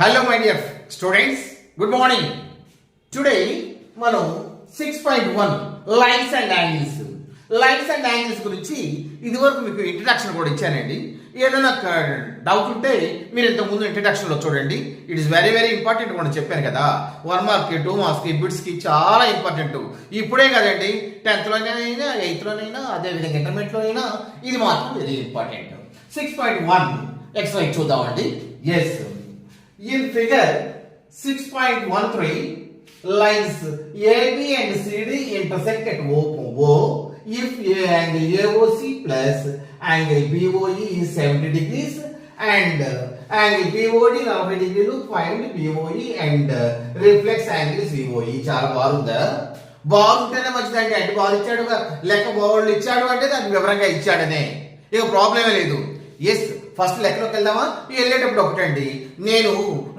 Hello my dear students, good morning. Today మనం 6.1 lines and angles గురించి ఇదివరకు మీకు ఇంట్రడక్షన్ కూడా ఇచ్చానండి. ఏదైనా డౌట్ ఉంటే మీరు ఇంతకుముందు ఇంట్రడక్షన్లో చూడండి. It is very very important కూడా చెప్పాను కదా. 1 మార్క్కి 2 మార్క్స్కి బిట్స్కి చాలా ఇంపార్టెంట్. ఇప్పుడే కదండి 10th లోనైనా 8th లోనైనా అదేవిధంగా ఇంటర్మీడియట్లోనైనా ఇది మాత్రం వెరీ ఇంపార్టెంట్. 6.1 ఎక్సర్సైజ్ చూద్దామండి. Yes, in figure 6.13 lines AB and CD intersect at O if angle AOC plus angle BOE is 70 degrees and angle BOD 40 degrees, find BOE and reflex angle is VOE. చాలా బాగుంటేనే మంచిదండి. అంటే బాగా ఇచ్చాడు లెక్క బాగుళ్ళు ఇచ్చాడు అంటే దానికి వివరంగా ఇచ్చాడనే, ఇక ప్రాబ్లమే లేదు. ఎస్, ఫస్ట్ లెక్కలోకి వెళ్దామా? వెళ్ళేటప్పుడు ఒకటండి, నేను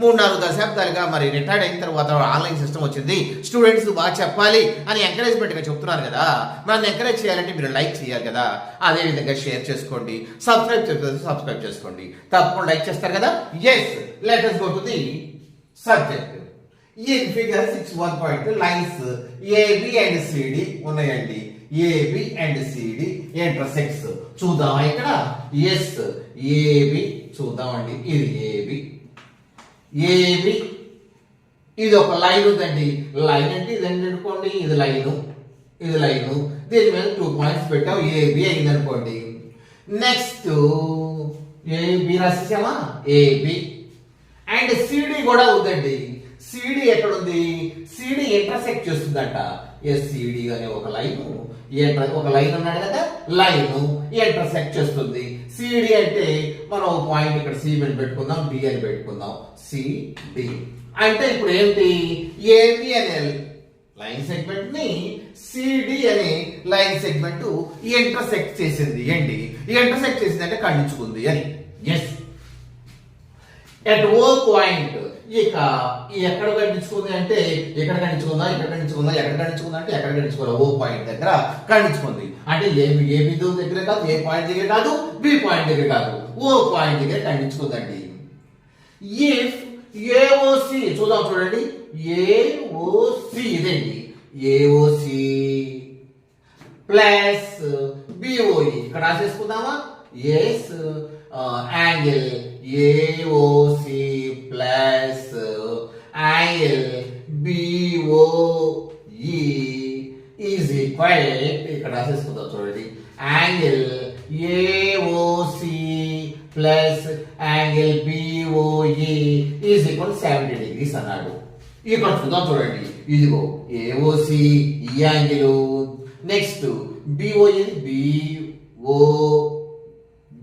3-4 దశాబ్దాలుగా మరి రిటైర్డ్ అయిన తర్వాత ఆన్లైన్ సిస్టమ్ వచ్చింది, స్టూడెంట్స్ బాగా చెప్పాలి అని ఎంకరేజ్మెంట్గా చెప్తున్నారు కదా. మనం ఎంకరేజ్ చేయాలంటే మీరు లైక్ చేయాలి కదా, అదేవిధంగా షేర్ చేసుకోండి, సబ్స్క్రైబ్ చేసుకోండి. తప్పకుండా లైక్ చేస్తారు కదా. Yes, let us go to the subject. ఈ figure 6.1 lines AB and CD ఉన్నాయండి. AB అండ్ CD ఇంటర్సెక్ట్స్ చూద్దాం ఇక్కడ. ఎస్, AB చూద్దామండి. ఇది AB ఇది ఒక లైన్ ఉందండి. లైన్ అంటే ఇది అనుకోండి, ఇది లైను. దీని మీద 2 పాయింట్స్ పెట్టాం. AB అయింది అనుకోండి. Next AB రాసేసామా? AB and CD కూడా ఉందండి. CD ఎక్కడ ఉంది? CD ఇంటర్సెక్ట్ చేస్తుందంట. SCD అనే ఒక లైన్ ఉన్నాడు కదా, లైన్ ఇంటర్సెక్ట్ చేస్తుంది. CD అంటే మనం ఒక పాయింట్ ఇక్కడ C అని పెట్టుకుందాం, D అని పెట్టుకుందాం. CD అంటే ఇప్పుడు ఏంటి? AB అనే లైన్ సెగ్మెంట్ ని CD అనే లైన్ సెగ్మెంట్ ఇంటర్సెక్ట్ చేసింది. ఏంటి ఇంటర్సెక్ట్ చేసింది అంటే ఖండించుకుంది అని. Yes, at O point. ఇక ఎక్కడ ఖండించుకుంది అంటే ఎక్కడ ఖండించుకుందా అంటే ఎక్కడ ఖండించుకోవాలి? ఓ పాయింట్ దగ్గర ఖండించుకుంది. అంటే ఏ బిందువు దగ్గర కాదు, ఏ పాయింట్ దగ్గర కాదు, బి పాయింట్ దగ్గర కాదు, ఓ పాయింట్ దగ్గర ఖండించుకుందండి. ఇఫ్ ఏఓసి చూద్దాం, చూడండి. ఏఓసి ఇదండి, ఏఓసి ప్లస్ బిఓఈ ఇక్కడ రాసేసుకుందామా? Yes, angle AOC plus angle BOE is equal, ఇక్కడ రాసేసుకుందాం చూడండి. Angle AOC plus angle BOE is equal 70 degrees అన్నాడు. ఇక్కడ చూద్దాం చూడండి. ఇదిగో ఏఓసి ఈ యాంగిల్, నెక్స్ట్ బిఓఈ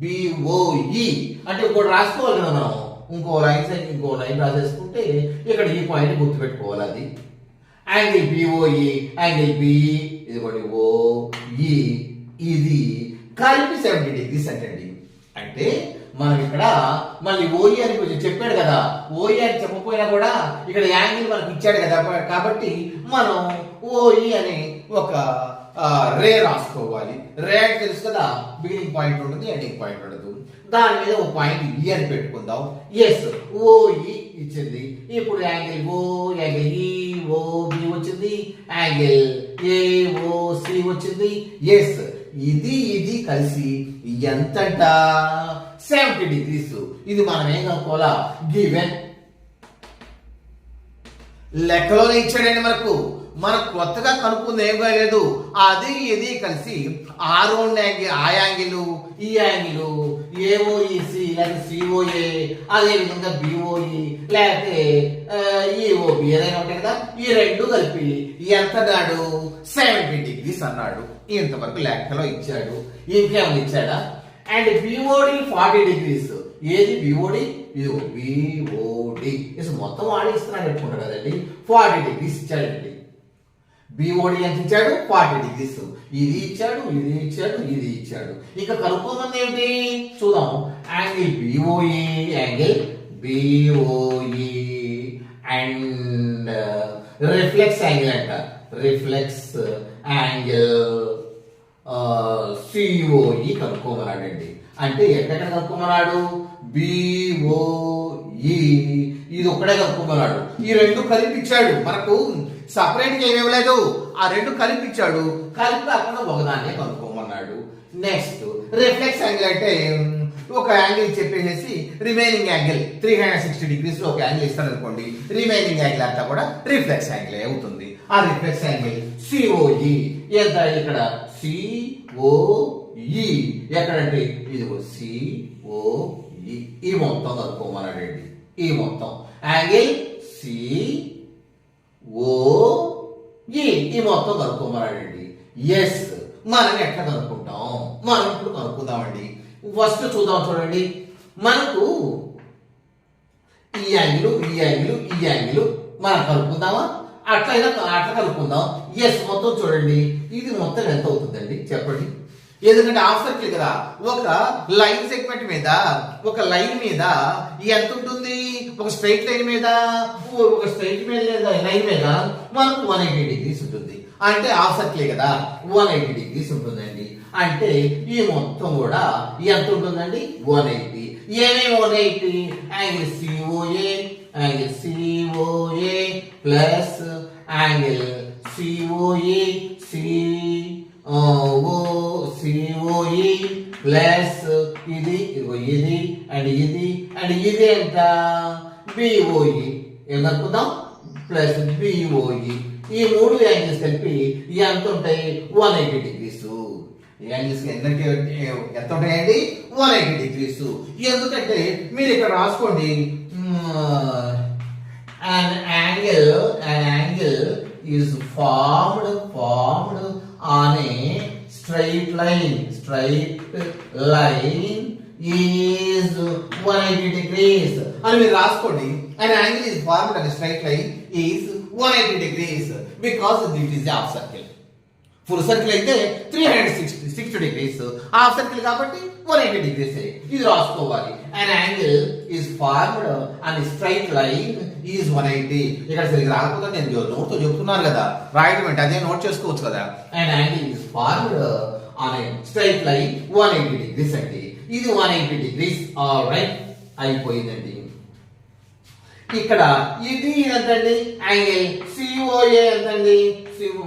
బిఓఈ అంటే ఇంకోటి రాసుకోవాలి కదా మనం. ఇంకో లైన్ రాసేసుకుంటే ఇక్కడ ఈ పాయింట్ గుర్తుపెట్టుకోవాలి. అది యాంగిల్ బిఓఈ, యాంగిల్ బిఈ, ఇది ఒకటి ఓఈ, ఇది కలిపి 70 degrees అంటండి. అంటే మనం ఇక్కడ మళ్ళీ ఓఈ అని కొంచెం చెప్పాడు కదా. ఓఈ అని చెప్పకపోయినా కూడా ఇక్కడ యాంగిల్ మనకి ఇచ్చాడు కదా, కాబట్టి మనం ఓఈ అని ఒక రే రాసుకోవాలి. రే అంటే తెలుసు కదా, బిగినింగ్ పాయింట్ ఉంటుంది, ఎండింగ్ పాయింట్ ఉండదు. దాని మీద ఒక పాయింట్ ఈ అని పెట్టుకుందాం. ఎస్, ఓఈ ఇచ్చింది. ఇప్పుడు యాంగిల్ ఓ, యాంగిల్ ఈఓబి వచ్చింది, యాంగిల్ ఏఓసి వచ్చింది. ఎస్, ఇది కలిసి ఎంతంట? 70 degrees. ఇది మనం ఏం కనుక్కోవాలా? గివెన్ లెక్కలోనే ఇచ్చాడండి. మనకు కొత్తగా కనుక్కుంది ఏం లేదు. అది ఇది కలిసి ఆ యాంగిల్, ఈ యాంగిల్ ఏఓఈసి లేకపోతే సిఓఏ, అదేవిధంగా బిఓఈ లేకపోతే ఈఓబి ఏదైనా ఉంటాయి కదా, ఈ రెండు కలిపి ఎంత అన్నాడు? 70 degrees అన్నాడు. ఇంతవరకు లెక్కలో ఇచ్చాడు. ఇంకేమైనా ఇచ్చాడా? And BOD 40 degrees. ఏది బిఓడి? ఇది బిఓడి మొత్తం వాడి ఇస్తున్నాడు పెట్టుకుంటాడు కదండి. 40 degrees ఇచ్చాడండి. బిఓడి ఎంత ఇచ్చాడు? 40 degrees. ఇది ఇచ్చాడు. ఇక కనుక్కోమని ఏంటి చూద్దాం. Angle BOE and reflex angle అంట. రిఫ్లెక్స్ యాంగిల్ సిఓఈ కనుక్కోమన్నాడండి. అంటే ఎక్కడ కనుక్కోమన్నాడు? బిఓఈ ఈ ఇది ఒక్కడే కలుపుకున్నాడు. ఈ రెండు కలిపిచ్చాడు, మనకు సపరేట్ గా ఏమేమి లేదు, ఆ రెండు కలిపిచ్చాడు. కలిపి కాకుండా ఒకదాన్నే కలుపుకోమన్నాడు. నెక్స్ట్ రిఫ్లెక్స్ యాంగిల్ అంటే ఒక యాంగిల్ చెప్పేసి రిమైనింగ్ యాంగిల్ 360 డిగ్రీస్ లో ఒక యాంగిల్ ఇస్తాను అనుకోండి, రిమైనింగ్ యాంగిల్ అంతా కూడా రిఫ్లెక్స్ యాంగిల్ అవుతుంది. ఆ రిఫ్లెక్స్ యాంగిల్ సిఓఈ ఎంత, ఇక్కడ సిఓఈ ఎక్కడంటే ఇదిగో సిఓఈ ఈ మొత్తం కలుపుకోమన్నాడండి. ఈ మొత్తం యాంగిల్ సిఓఈ ఈ మొత్తం కలుపుకోమన్నాడండి. ఎస్, మనం ఎట్లా కనుక్కుంటాం, మనం ఇప్పుడు కనుక్కుందామండి. ఫస్ట్ చూద్దాం, చూడండి. మనకు ఈ యాంగిల్ ఈ యాంగిల్ ఈ యాంగిల్ మనం కలుపుకుందామా, అట్లా కలుపుకుందాం. ఎస్, మొత్తం చూడండి, ఇది మొత్తం ఎంత అవుతుందండి చెప్పండి. ఎందుకంటే హాఫ్ సర్కిల్ కదా, ఒక లైన్ సెగ్మెంట్ మీద ఒక లైన్ మీద ఎంత ఉంటుంది, ఒక స్ట్రైట్ లైన్ మీద ఒక స్ట్రైట్ లైన్ మీద మనకు 180 డిగ్రీస్ ఉంటుంది. అంటే హాఫ్ సర్కిల్ కదా, 180 డిగ్రీస్ ఉంటుందండి. అంటే ఈ మొత్తం కూడా ఎంత ఉంటుందండి, 180. ఏమేమి 180, angle COA, angle COA plus angle COA COE plus ఇది ఇది అండ్ ఇది అండ్ ఇది ఎంత, బిఓఈ ఏం కలుపుకుందాం, ప్లస్ బిఓఈ. ఈ మూడు యాంగిల్స్ కలిపి ఎంత ఉంటాయి, 180 డిగ్రీస్. యాంగిల్స్ ఎంత ఉంటాయండి, 180 డిగ్రీస్. ఎందుకంటే మీరు ఇక్కడ రాసుకోండి, an angle is formed on a straight line is 180 degrees అని మీరు రాసుకోండి. an angle is formed on a straight line is 180 degrees because it is half circle. Full circle అయితే 360 డిగ్రీస్, హాఫ్ సర్కిల్ కాబట్టి 180 degrees. ఇది రాసుకోవాలి. an angle is formed on a straight line is 180. ఇక్కడ సరిగ్గా రాకపోతే నేను నోట్ తో చెప్తున్నాను కదా, రాయడం అంటే అదే నోట్ చేసుకోవచ్చు కదా. an angle is formed on a straight line 180 degrees అండి. ఇది 180 డిగ్రీస్. ఆల్ రైట్, అయిపోయిందండి. ఇక్కడ ఇది ఎంతండి, యాంగిల్ సిఓఏ ఎంతండి,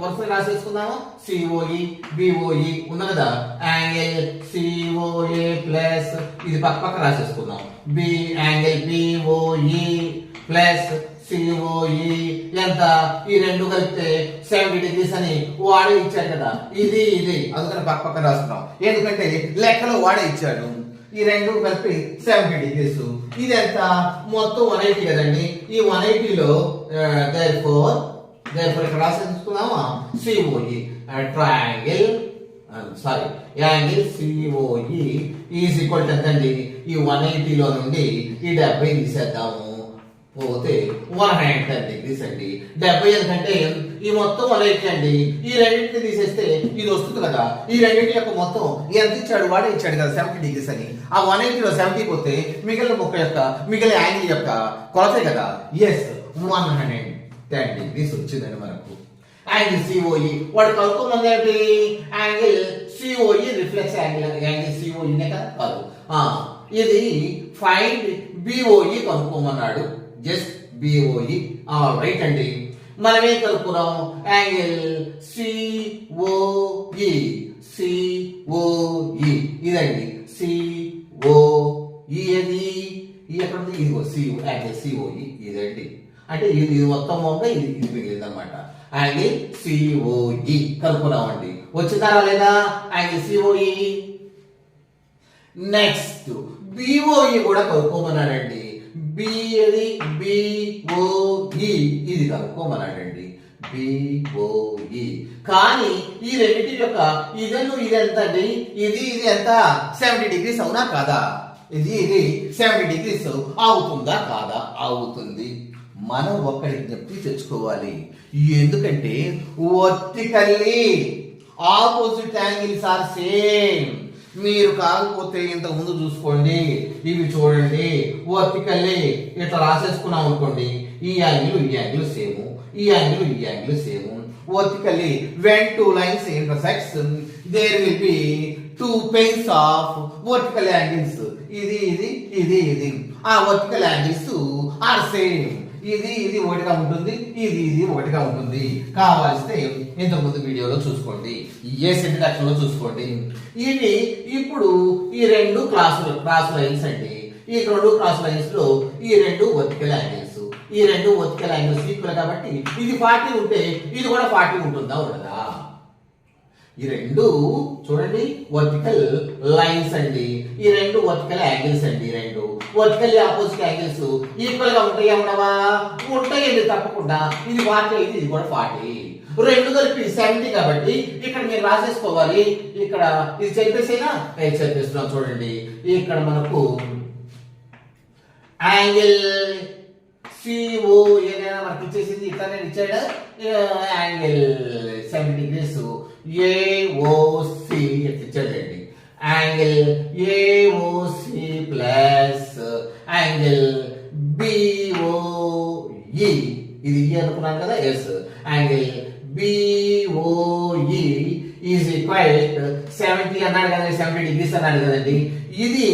వరుసగా రాసేసుకుందాము. సిఓఈ బిఓఈ ఉంది కదా, యాంగిల్ సిఓఏ ప్లస్ ఇది పక్క రాసేసుకుందాం, b angle BOE plus COE ఎంత, ఈ రెండు కలిపితే 70 డిగ్రీస్ అని వాడే ఇచ్చాడు కదా. ఇది ఇది అందుకని పక్క రాసుకున్నాం, ఎందుకంటే లెక్కలో వాడే ఇచ్చాడు. ఈ రెండు కలిపి 70 డిగ్రీస్. ఇది ఎంత, మొత్తం 180 కదండి. ఈ 180లో therefore ఇక్కడ రాసేసుకున్నామా, COE triangle angle COE is equal to ఎంతండి, ఈ 180లో నుండి ఈ 70 తీసేద్దాము, పోతే 110 డిగ్రీస్ అండి. 70 ఎందుకంటే ఈ మొత్తం 180 అండి. ఈ రెండింటిని తీసేస్తే ఇది వస్తుంది కదా. ఈ రెండింటి యొక్క మొత్తం ఎంత ఇచ్చాడు, వాడే ఇచ్చాడు కదా 70 డిగ్రీస్ అని. ఆ 180లో 70 పోతే మిగిలిన ముక్క యొక్క మిగిలిన యాంగిల్ యొక్క కొలతే కదా. ఎస్, 110 డిగ్రీస్ వచ్చిందండి మనకు. యాంగిల్ సిఓఈ వాడు కలుపుకోమంది ఏంటి, యాంగిల్ సిఓఈ రిఫ్లెక్స్ యాంగిల్ సిఓఈనే కదా కాదు. ఇది ఫైండ్ బిఓఈ కనుక్కోమన్నాడు. Just BOE. రైట్ అండి, మనమే కలుపుకున్నాం యాంగిల్ సిఓఈ ఇదండి సిఓఈ. అది ఎక్కడ ఉంది, ఇదిగో యాంగిల్ సిఓఈ ఇదండి. అంటే ఇది మొత్తం ఇది మిగిలింది అనమాట. యాంగిల్ సిఓఈ కలుపుకున్నామండి. వచ్చిందా లేదా యాంగిల్ సిఓఈ. నెక్స్ట్ బిఓఈ కూడా కలుపుకోమన్నాడండి. బిఓఈ ఇది కలుపుకోమన్నాడండి, బిఓఈ. కానీ ఈ రెండింటి యొక్క ఇదను ఇది ఎంత అండి, ఇది ఎంత 70 డిగ్రీస్ అవునా కాదా, ఇది 70 డిగ్రీస్ అవుతుందా కాదా, అవుతుంది. మనం ఒక్కడి జ్ఞప్తి తెచ్చుకోవాలి, ఎందుకంటే vertically opposite angles are same. మీరు కాకపోతే ఇంతకు ముందు చూసుకోండి, ఇవి చూడండి, వర్టికల్లీ ఇట్లా రాసేసుకున్నాం అనుకోండి, ఈ యాంగిల్ సేమ్, ఈ angle same. Vertically when two lines intersect there will be two panes of vertical angles. ఇది ఆ వర్టికల్ యాంగిల్స్ ఆర్ సేమ్. ఇది ఒకటిగా ఉంటుంది, ఇది ఒకటిగా ఉంటుంది. కావాల్స్తే ఇంతకుముందు వీడియోలో చూసుకోండి, ఏ ఇంట్రడక్షన్ లో చూసుకోండి. ఇవి ఇప్పుడు ఈ రెండు క్రాస్ లైన్స్ అండి. ఈ రెండు క్రాస్ లైన్స్ లో ఈ రెండు వర్టికల్ యాంగిల్స్, ఈ రెండు వర్టికల్ యాంగిల్స్ ఈక్వల్ కాబట్టి ఇది 40 ఉంటే ఇది కూడా 40 ఉంటుందా ఉండదా? ఈ రెండు చూడండి వర్టికల్ లైన్స్ అండి, ఈ రెండు వర్టికల్ యాంగిల్స్ అండి. ఈ రెండు వర్టికల్ ఆపోజిట్ యాంగిల్స్ ఈక్వల్ గా ఉంటాయా ఉండవా? ఉంటాయండి తప్పకుండా. ఇది 40 అయితే ఇది కూడా 40. రెండు కలిపి 70 కాబట్టి ఇక్కడ మీరు రాసేసుకోవాలి. ఇక్కడ ఇది చెప్పేసేనా? చెప్పేస్తున్నాం చూడండి. ఇక్కడ మనకు యాంగిల్ సిఓ ఏదైనా మనకి ఇచ్చేసింది, ఇట్లానే ఇచ్చాడు. యాంగిల్ 70 degrees ఏఓసి ఇచ్చాడండి. Angle AOC plus angle BOE, ఇది ఈ అనుకున్నాను కదా, yes. Angle BOE is equal 70 అన్నాడు కదా, 70 degrees అన్నాడు కదండి. ఇది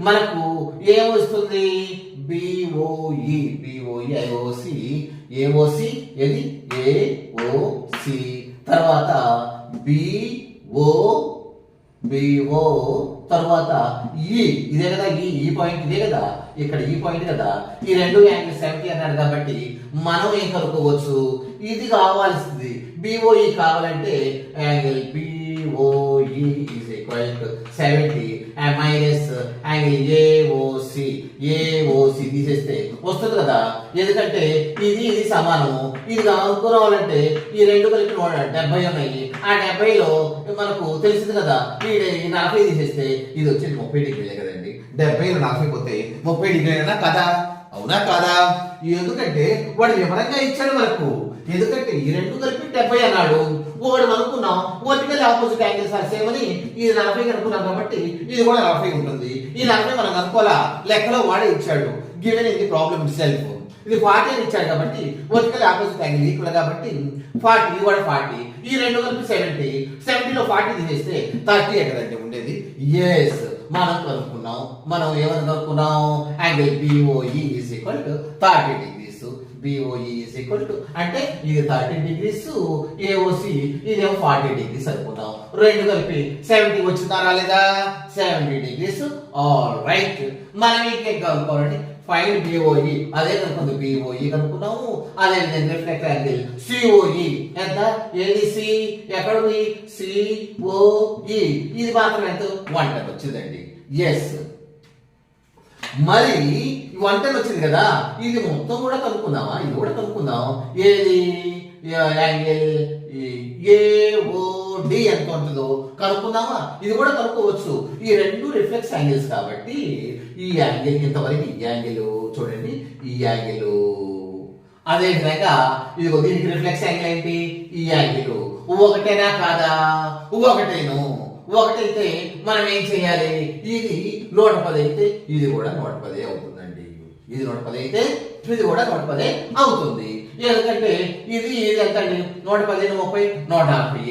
మనకు ఏమొస్తుంది? బిఓఈ ఐఓసి ఏఓసి ఏది ఏఓసి తర్వాత బిఓ తర్వాత ఇదే కదా, ఈ పాయింట్ ఇదే కదా, ఇక్కడ ఈ పాయింట్ కదా. ఈ రెండు యాంగిల్ 70 అన్నాడు కాబట్టి మనం ఏం కనుక్కోవచ్చు? ఇది కావాల్సింది బిఓఈ కావాలంటే angle BOE is equal to 70 minus angle AOC తీసేస్తే వస్తుంది కదా. ఎందుకంటే ఇది సమానము. ఇది కనుక్కోవాలంటే ఈ రెండు కలిపి 70 ఉన్నాయి. ఆ 70లో మనకు తెలిసింది కదా, ఈ 40 తీసేస్తే ఇది వచ్చేది 30 డిగ్రీలే కదండి. 70లో 40 పోతే 30 డిగ్రీలేనా కదా? అవునా కాదా? ఎందుకంటే వాడు వివరంగా ఇచ్చాడు మనకు. ఎందుకంటే ఈ రెండు కలిపి 70 అన్నాడు. ఒకటి అనుకున్నాం vertical opposite angles are same అని, ఇది 40 అనుకున్నాం కాబట్టి ఇది కూడా 40 ఉంటుంది. ఈ 40 మనం అనుకోవాలా, లెక్కలో వాడే ఇచ్చాడు. Given in the problem it self. ఇది 40 అని ఇచ్చాడు కాబట్టి వర్టికల్ ఆపోజిట్ యాంగిల్ ఈక్వల్ కాబట్టి 40, ఇది కూడా 40. ఈ రెండు కలిపి 70లో 40 తీసేస్తే 30 కదండి ఉండేది. ఎస్, మనం కనుక్కున్నాం. మనం ఏమని కనుక్కున్నాం? Angle BOE is equal to 30 degrees. BOE is equal to అంటే ఇది 30 degrees, ఏఓసి ఇదేమో 40 degrees అనుకున్నాం. రెండు కలిపి 70 వచ్చిందా రాలేదా? 70 degrees. All right. మనం ఇంకేం కనుక్కోవాలండి? Find BOE. అదే కనుక్కుంది, బిఓఈ కనుక్కున్నాము. అదే రిఫ్లెక్ట్ యాంగిల్ సిఓఈ ఎంత? ఏది సి ఎక్కడ ఉంది? సిఓఈ ఇది మాత్రం ఎంత? 110 వచ్చిందండి. ఎస్, మరి 110 వచ్చింది కదా, ఇది మొత్తం కూడా కనుక్కుందామా? ఇది కూడా కనుక్కుందాం. ఏది? యాంగిల్ ఏఓడి ఎంత ఉంటుందో కనుక్కుందామా? ఇది కూడా కనుక్కోవచ్చు. ఈ రెండు రిఫ్లెక్స్ యాంగిల్స్ కాబట్టి ఈ యాంగిల్ ఇంతవరకు ఈ యాంగిల్ చూడండి, ఈ యాంగిల్ అదే విధంగా ఇదిగో దీనికి రిఫ్లెక్స్ యాంగిల్ ఏంటి? ఈ యాంగిల్ ఒకటేనా కాదా? ఒకటేను. ఒకటైతే మనం ఏం చేయాలి? ఇది 110 అయితే ఇది కూడా 110 అవుతుందండి. ఇది 110 అయితే ఇది కూడా 110 అవుతుంది. ఎందుకంటే ఇది ఎంత అండి? 110 30 140.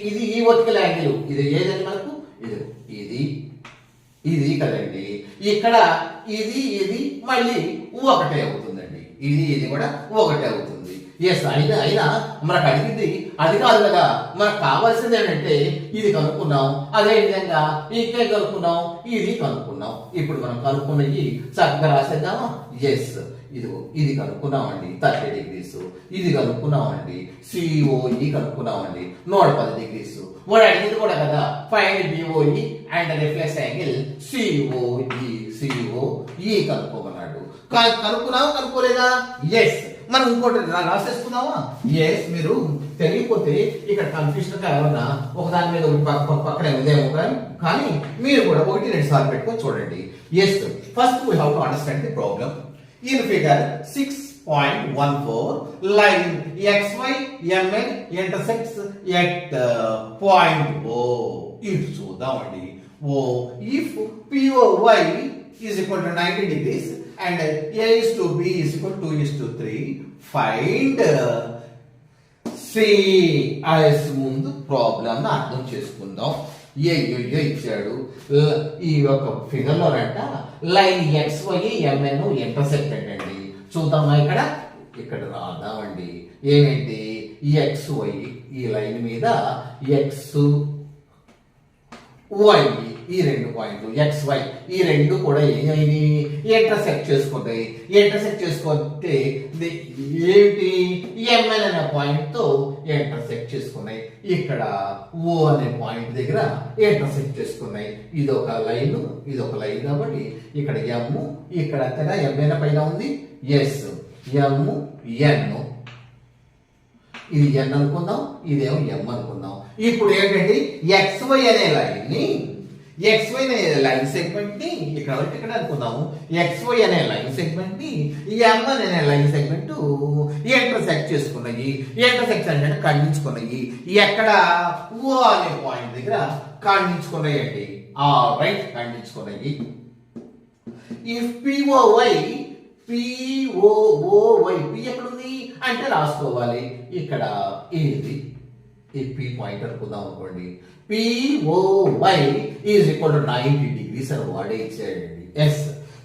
ఇది ఈ వర్టికల్ యాంగిల్. ఇది ఏదండి మనకు? ఇది కదండి. ఇక్కడ ఇది మళ్ళీ ఒకటే అవుతుందండి. ఇది కూడా ఒకటే అవుతుంది. ఎస్, అయినా మనకు అడిగింది అది కాదు కదా. మనకు కావాల్సింది ఏంటంటే ఇది కనుక్కున్నాం, అదే విధంగా ఇకే కనుక్కున్నాం, ఇది కనుక్కున్నాం. ఇప్పుడు మనం కనుక్కున్నది చక్కగా రాసేద్దామా? ఎస్, ఇది కనుక్కున్నామండి 30 degrees. ఇది కనుక్కున్నామండి సిఓఈ కనుక్కున్నామండి 110 degrees. వాడు అడిగింది కూడా కదా, find BOE and reflex angle COE కనుక్కోమన్నాడు. కనుక్కున్నావా కనుక్కోలేదా? ఎస్. మనం ఇంకోటి రాసేసుకుందామా? ఎస్. మీరు తెలియకపోతే ఇక్కడ కన్ఫ్యూషన్ ఏమన్నా ఒకదాని మీద పక్కనే ఉందేమో కానీ మీరు కూడా 1-2 సార్లు పెట్టుకొని చూడండి. Yes, first we have to understand the problem. In figure 6.14 line XY-MN intersects at point O. ఇది చూద్దామండి. If POY is equal to 90 degrees and A is to B is equal to 2:3, find C. ముందు problem అర్థం చేసుకుందాం. ఏ ఇచ్చాడు. ఈ యొక్క ఫిగర్లోనంట line XY MN intersect అండి. చూద్దామా ఇక్కడ రాద్దామండి. ఏమేంటి XY ఈ లైన్ మీద XY ఈ రెండు పాయింట్లు XY ఈ రెండు కూడా ఏమైంది ఇంటర్సెక్ట్ చేసుకుంటాయి. ఇంటర్సెక్ట్ చేసుకుంటే ఏమిటి MN అనే పాయింట్ తో ఇంటర్సెక్ట్ చేసుకున్నాయి. ఇక్కడ O అనే పాయింట్ దగ్గర ఇంటర్సెక్ట్ చేసుకున్నాయి. ఇది ఒక లైన్ కాబట్టి ఇక్కడ M ఇక్కడ అంతేనా MN పైన ఉంది ఎస్ MN ఇది N అనుకుందాం, ఇదేమో M అనుకుందాం. ఇప్పుడు ఏంటంటే XY అనే లైన్ సెగ్మెంట్ ని ఇక్కడ అనుకుందాము. XY అనే లైన్ సెగ్మెంట్ ని MN అనే లైన్ సెగ్మెంట్ ఇంటర్సెక్ట్ చేసుకున్నాయి. ఇంటర్సెక్ట్ అంటే ఖండించుకున్నాయి. ఎక్కడ O అనే పాయింట్ దగ్గర ఖండించుకున్నాయి అండి. రైట్, ఖండించుకున్నాయి. ఇఫ్ POY P ఎక్కడుంది అంటే రాసుకోవాలి. ఇక్కడ ఇది ఈ P పాయింట్ అనుకుందాం అనుకోండి. POY is equal to 90 degrees అని వాడే ఇచ్చాడండి. Yes,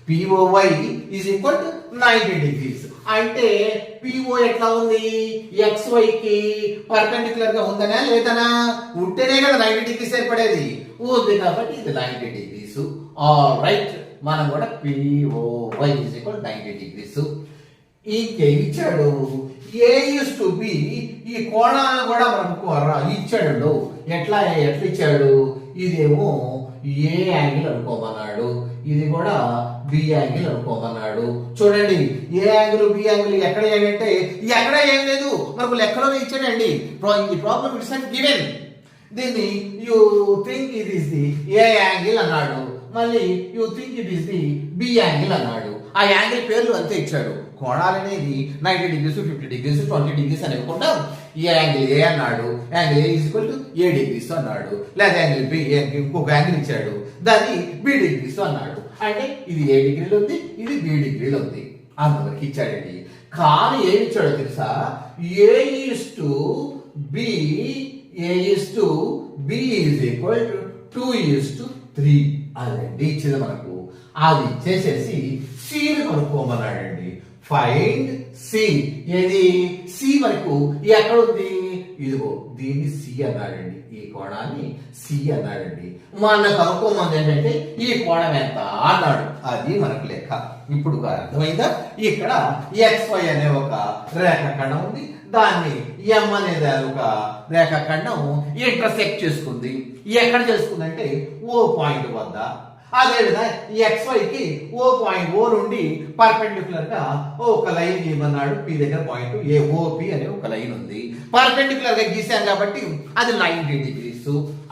POY is equal to 90 degrees అంటే PO ఎట్లా ఉంది XY కి పర్పెండిక్యులర్ గా ఉందనా లేదనా? ఉంటేనే కదా 90 డిగ్రీస్ ఏర్పడేది. ఉంది కాబట్టి ఇది 90 డిగ్రీస్. రైట్, మనం కూడా POY ఈజ్ ఈక్వల్ 90 డిగ్రీస్. ఇచ్చాడు A/B ఈ కోణాలను కూడా మనకు ఇచ్చాడు. ఎట్లా ఇచ్చాడు? ఇదేమో ఏ యాంగిల్ అనుకోమన్నాడు, ఇది కూడా బి యాంగిల్ అనుకోమన్నాడు. చూడండి, ఏ యాంగిల్ బి యాంగిల్ ఎక్కడ అంటే ఎక్కడ ఏం లేదు, మనకు లెక్కలోనే ఇచ్చాడండి. ఈ ప్రాబ్లం ఇట్స్ గివెన్. దీన్ని you think it is the A angle అన్నాడు, మళ్ళీ you think it is the B angle అన్నాడు. ఆ యాంగిల్ పేర్లు అంతే ఇచ్చాడు. కోణాలు అనేది 90 డిగ్రీస్ 50 డిగ్రీస్ 20 డిగ్రీస్ అనేకుండా ఈ యాంగిల్ ఏ అన్నాడు, angle A is equal to A degrees అన్నాడు. లేదా యాంగిల్ బి ఇంకొక యాంగిల్ ఇచ్చాడు, దాన్ని బి డిగ్రీస్ అన్నాడు. అంటే ఇది ఏ డిగ్రీలు ఉంది, ఇది బి డిగ్రీలు ఉంది, అంతవరకు ఇచ్చాడండి. కానీ ఏమి ఇచ్చాడో తెలుసా? A is to B is equal to 2:3 అదండి ఇచ్చింది మనకు. అది ఇచ్చేసేసి సిని కనుక్కోమన్నాడండి. Find C. ఏది సి మనకు ఎక్కడ ఉంది? ఇదిగో దీన్ని సి అన్నాడండి, ఈ కోణాన్ని సి అన్నాడండి. మన కనుక్కోమంది ఏంటంటే ఈ కోణం ఎంత అన్నాడు. అది మనకు లెక్క. ఇప్పుడు అర్థమైందా? ఇక్కడ XY అనే ఒక రేఖాఖండం ఉంది, దాన్ని M అనేది ఒక రేఖాఖండం ఇంటర్సెక్ట్ చేసుకుంది. ఎక్కడ చేసుకుందంటే O పాయింట్ వద్ద. అదేవిధంగా XY కి O నుండి పర్పెండిక్యులర్ గా ఒక లైన్ గీయమన్నాడు. P దగ్గర పాయింట్ OP అనే ఒక లైన్ ఉంది. పర్పెండిక్యులర్ గా గీసాను కాబట్టి అది 90 డిగ్రీస్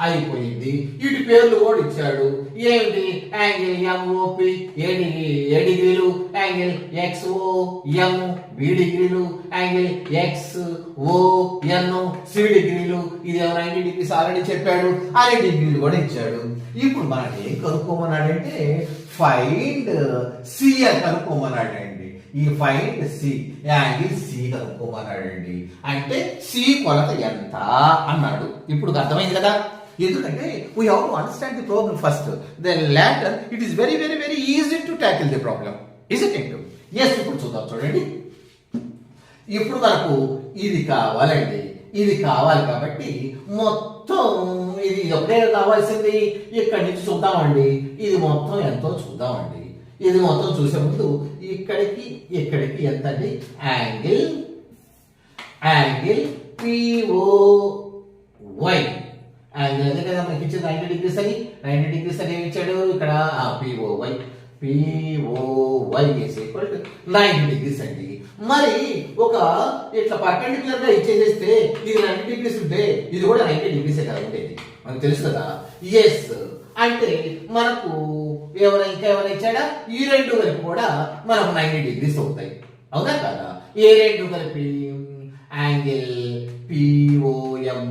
అయిపోయింది. ఇటు పేర్లు కూడా ఇచ్చాడు. ఏమిటి? యాంగిల్ MOP ఏ డిగ్రీలు, యాంగిల్ XOM B డిగ్రీలు, యాంగిల్ XON C డిగ్రీలు. ఇది 90 డిగ్రీస్ ఆల్రెడీ చెప్పాడు. అదే డిగ్రీలు కూడా ఇచ్చాడు. ఇప్పుడు మనం ఏం కనుక్కోమన్నాడంటే ఫైండ్ సి అని కనుక్కోమన్నాడండి. ఈ ఫైండ్ సి యాంగిల్ సి కనుక్కోమన్నాడండి. అంటే సి కొలత ఎంత అన్నాడు. ఇప్పుడు అర్థమైంది కదా? ఎందుకంటే we have to understand the problem first, then later it is very very very easy to tackle the problem, isn't it? yes, ఇప్పుడు చూద్దాం. చూడండి, ఇప్పుడు మనకు ఇది కావాలండి. ఇది కావాలి కాబట్టి మొత్తం ఇది ఒకటే కావాల్సింది. ఇక్కడి నుంచి చూద్దామండి. ఇది మొత్తం ఎంతో చూద్దామండి. ఇది మొత్తం చూసే ముందు ఇక్కడికి ఎంత అండి? యాంగిల్ POY యాంగిల్ అదే కదా మనకి ఇచ్చింది 90 డిగ్రీస్ అని. 90 డిగ్రీస్ అని ఏమి ఇచ్చాడు ఇక్కడ? POY is equal to 90 degrees అండి. మరి ఒక ఇట్లా పర్పెండిక్యులర్ గా ఇచ్చేసేస్తే ఇది 90 డిగ్రీస్ ఉంటే ఇది కూడా 90 డిగ్రీస్ కదా ఉండేది, మనకు తెలుసు కదా. ఎస్ అంటే మనకు ఇంకా ఎవరైనా ఇచ్చాడా? ఈ రెండు కలిపి కూడా మనకు 90 డిగ్రీస్ అవుతాయి, అవునా కదా? ఏ రెండు కలిపి? Angle POM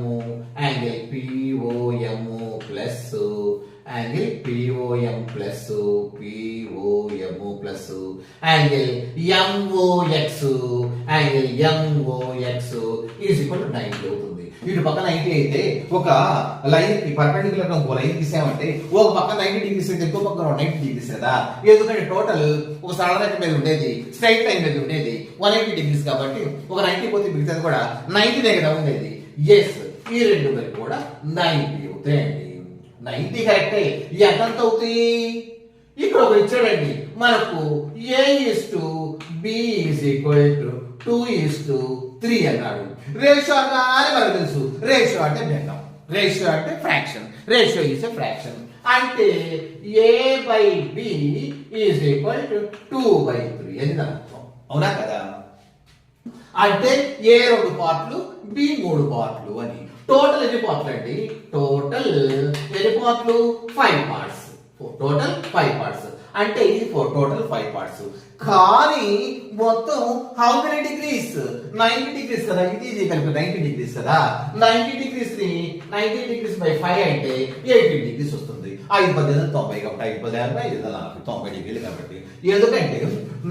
plus angle POM plus angle MOX is equal to 90 అవుతుంది. ఇటు పక్క 90 అయితే ఒక లైన్ కి పర్పెండిక్యులర్ గా ఒక లైన్ గీసామంటే ఒక పక్క 90 డిగ్రీస్ అయితే ఇంకో పక్క 90 డిగ్రీస్ కదా. ఎందుకంటే టోటల్ ఒక సరళ రేఖ మీద ఉండేది, స్ట్రైట్ లైన్ మీద ఉండేది 180 డిగ్రీస్ కాబట్టి ఒక 90 పోతే మిగతాది కూడా 90 కదా ఉండేది. ఎస్, ఈ రెండు వైపు కూడా 90 అవుతాయండి. 90 కరెక్టే. ఎంత అవుతాయి? ఇక్కడ ఒక ఇచ్చాడండి మనకు A:B = 2:3 అన్నాడు. రేషియో అని మనకు తెలుసు. రేషియో అంటే భేదం, రేషియో అంటే fraction, ratio is a fraction. అంటే A/B = 2/3 అని అర్థం. అవునా కదా? అంటే A 2 పార్ట్లు, B 3 పార్ట్లు అని. టోటల్ ఎన్ని పార్ట్లు అండి? టోటల్ ఎన్ని పార్ట్లు? 5 పార్ట్స్. టోటల్ 5 పార్ట్స్ అంటే ఇది టోటల్ 5 పార్ట్స్. కానీ మొత్తం హౌ మెనీ డిగ్రీస్? 90 డిగ్రీస్ కదా. ఇది కలిపి 90 డిగ్రీస్ కదా. 90 డిగ్రీస్ ని 90 డిగ్రీస్ బై 5 అంటే 80 డిగ్రీస్ వస్తుంది. 5×10 90 కాబట్టి 5×10 90 డిగ్రీలు కాబట్టి. ఎందుకంటే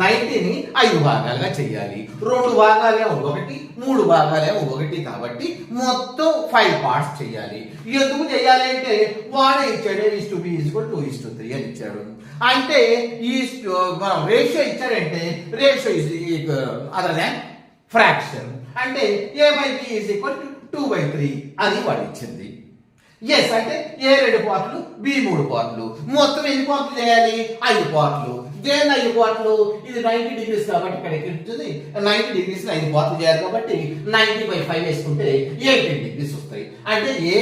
90ని 5 భాగాలుగా చేయాలి. 2 భాగాలే 1, 3 భాగాలే 1 కాబట్టి మొత్తం 5 పార్ట్స్ చేయాలి. ఎందుకు చేయాలి అంటే వాడే ఇచ్చాడు A:B = 2:3 అని ఇచ్చాడు. అంటే ఈ రేషియో ఇచ్చాడంటే ratio is other than fraction. అంటే A/B = 2/3 అని వాడు ఇచ్చింది. ఎస్, అంటే A 2 పార్ట్లు, B 3 పార్ట్లు. మొత్తం ఎన్ని పార్ట్లు చేయాలి? 5 పార్ట్లు. దేని 5 పార్ట్లు? ఇది 90 డిగ్రీస్ కాబట్టి ఇక్కడ ఉంటుంది. 90 డిగ్రీస్ 5 పార్ట్లు చేయాలి కాబట్టి 90/5 వేసుకుంటే 80 డిగ్రీస్ వస్తాయి. అంటే A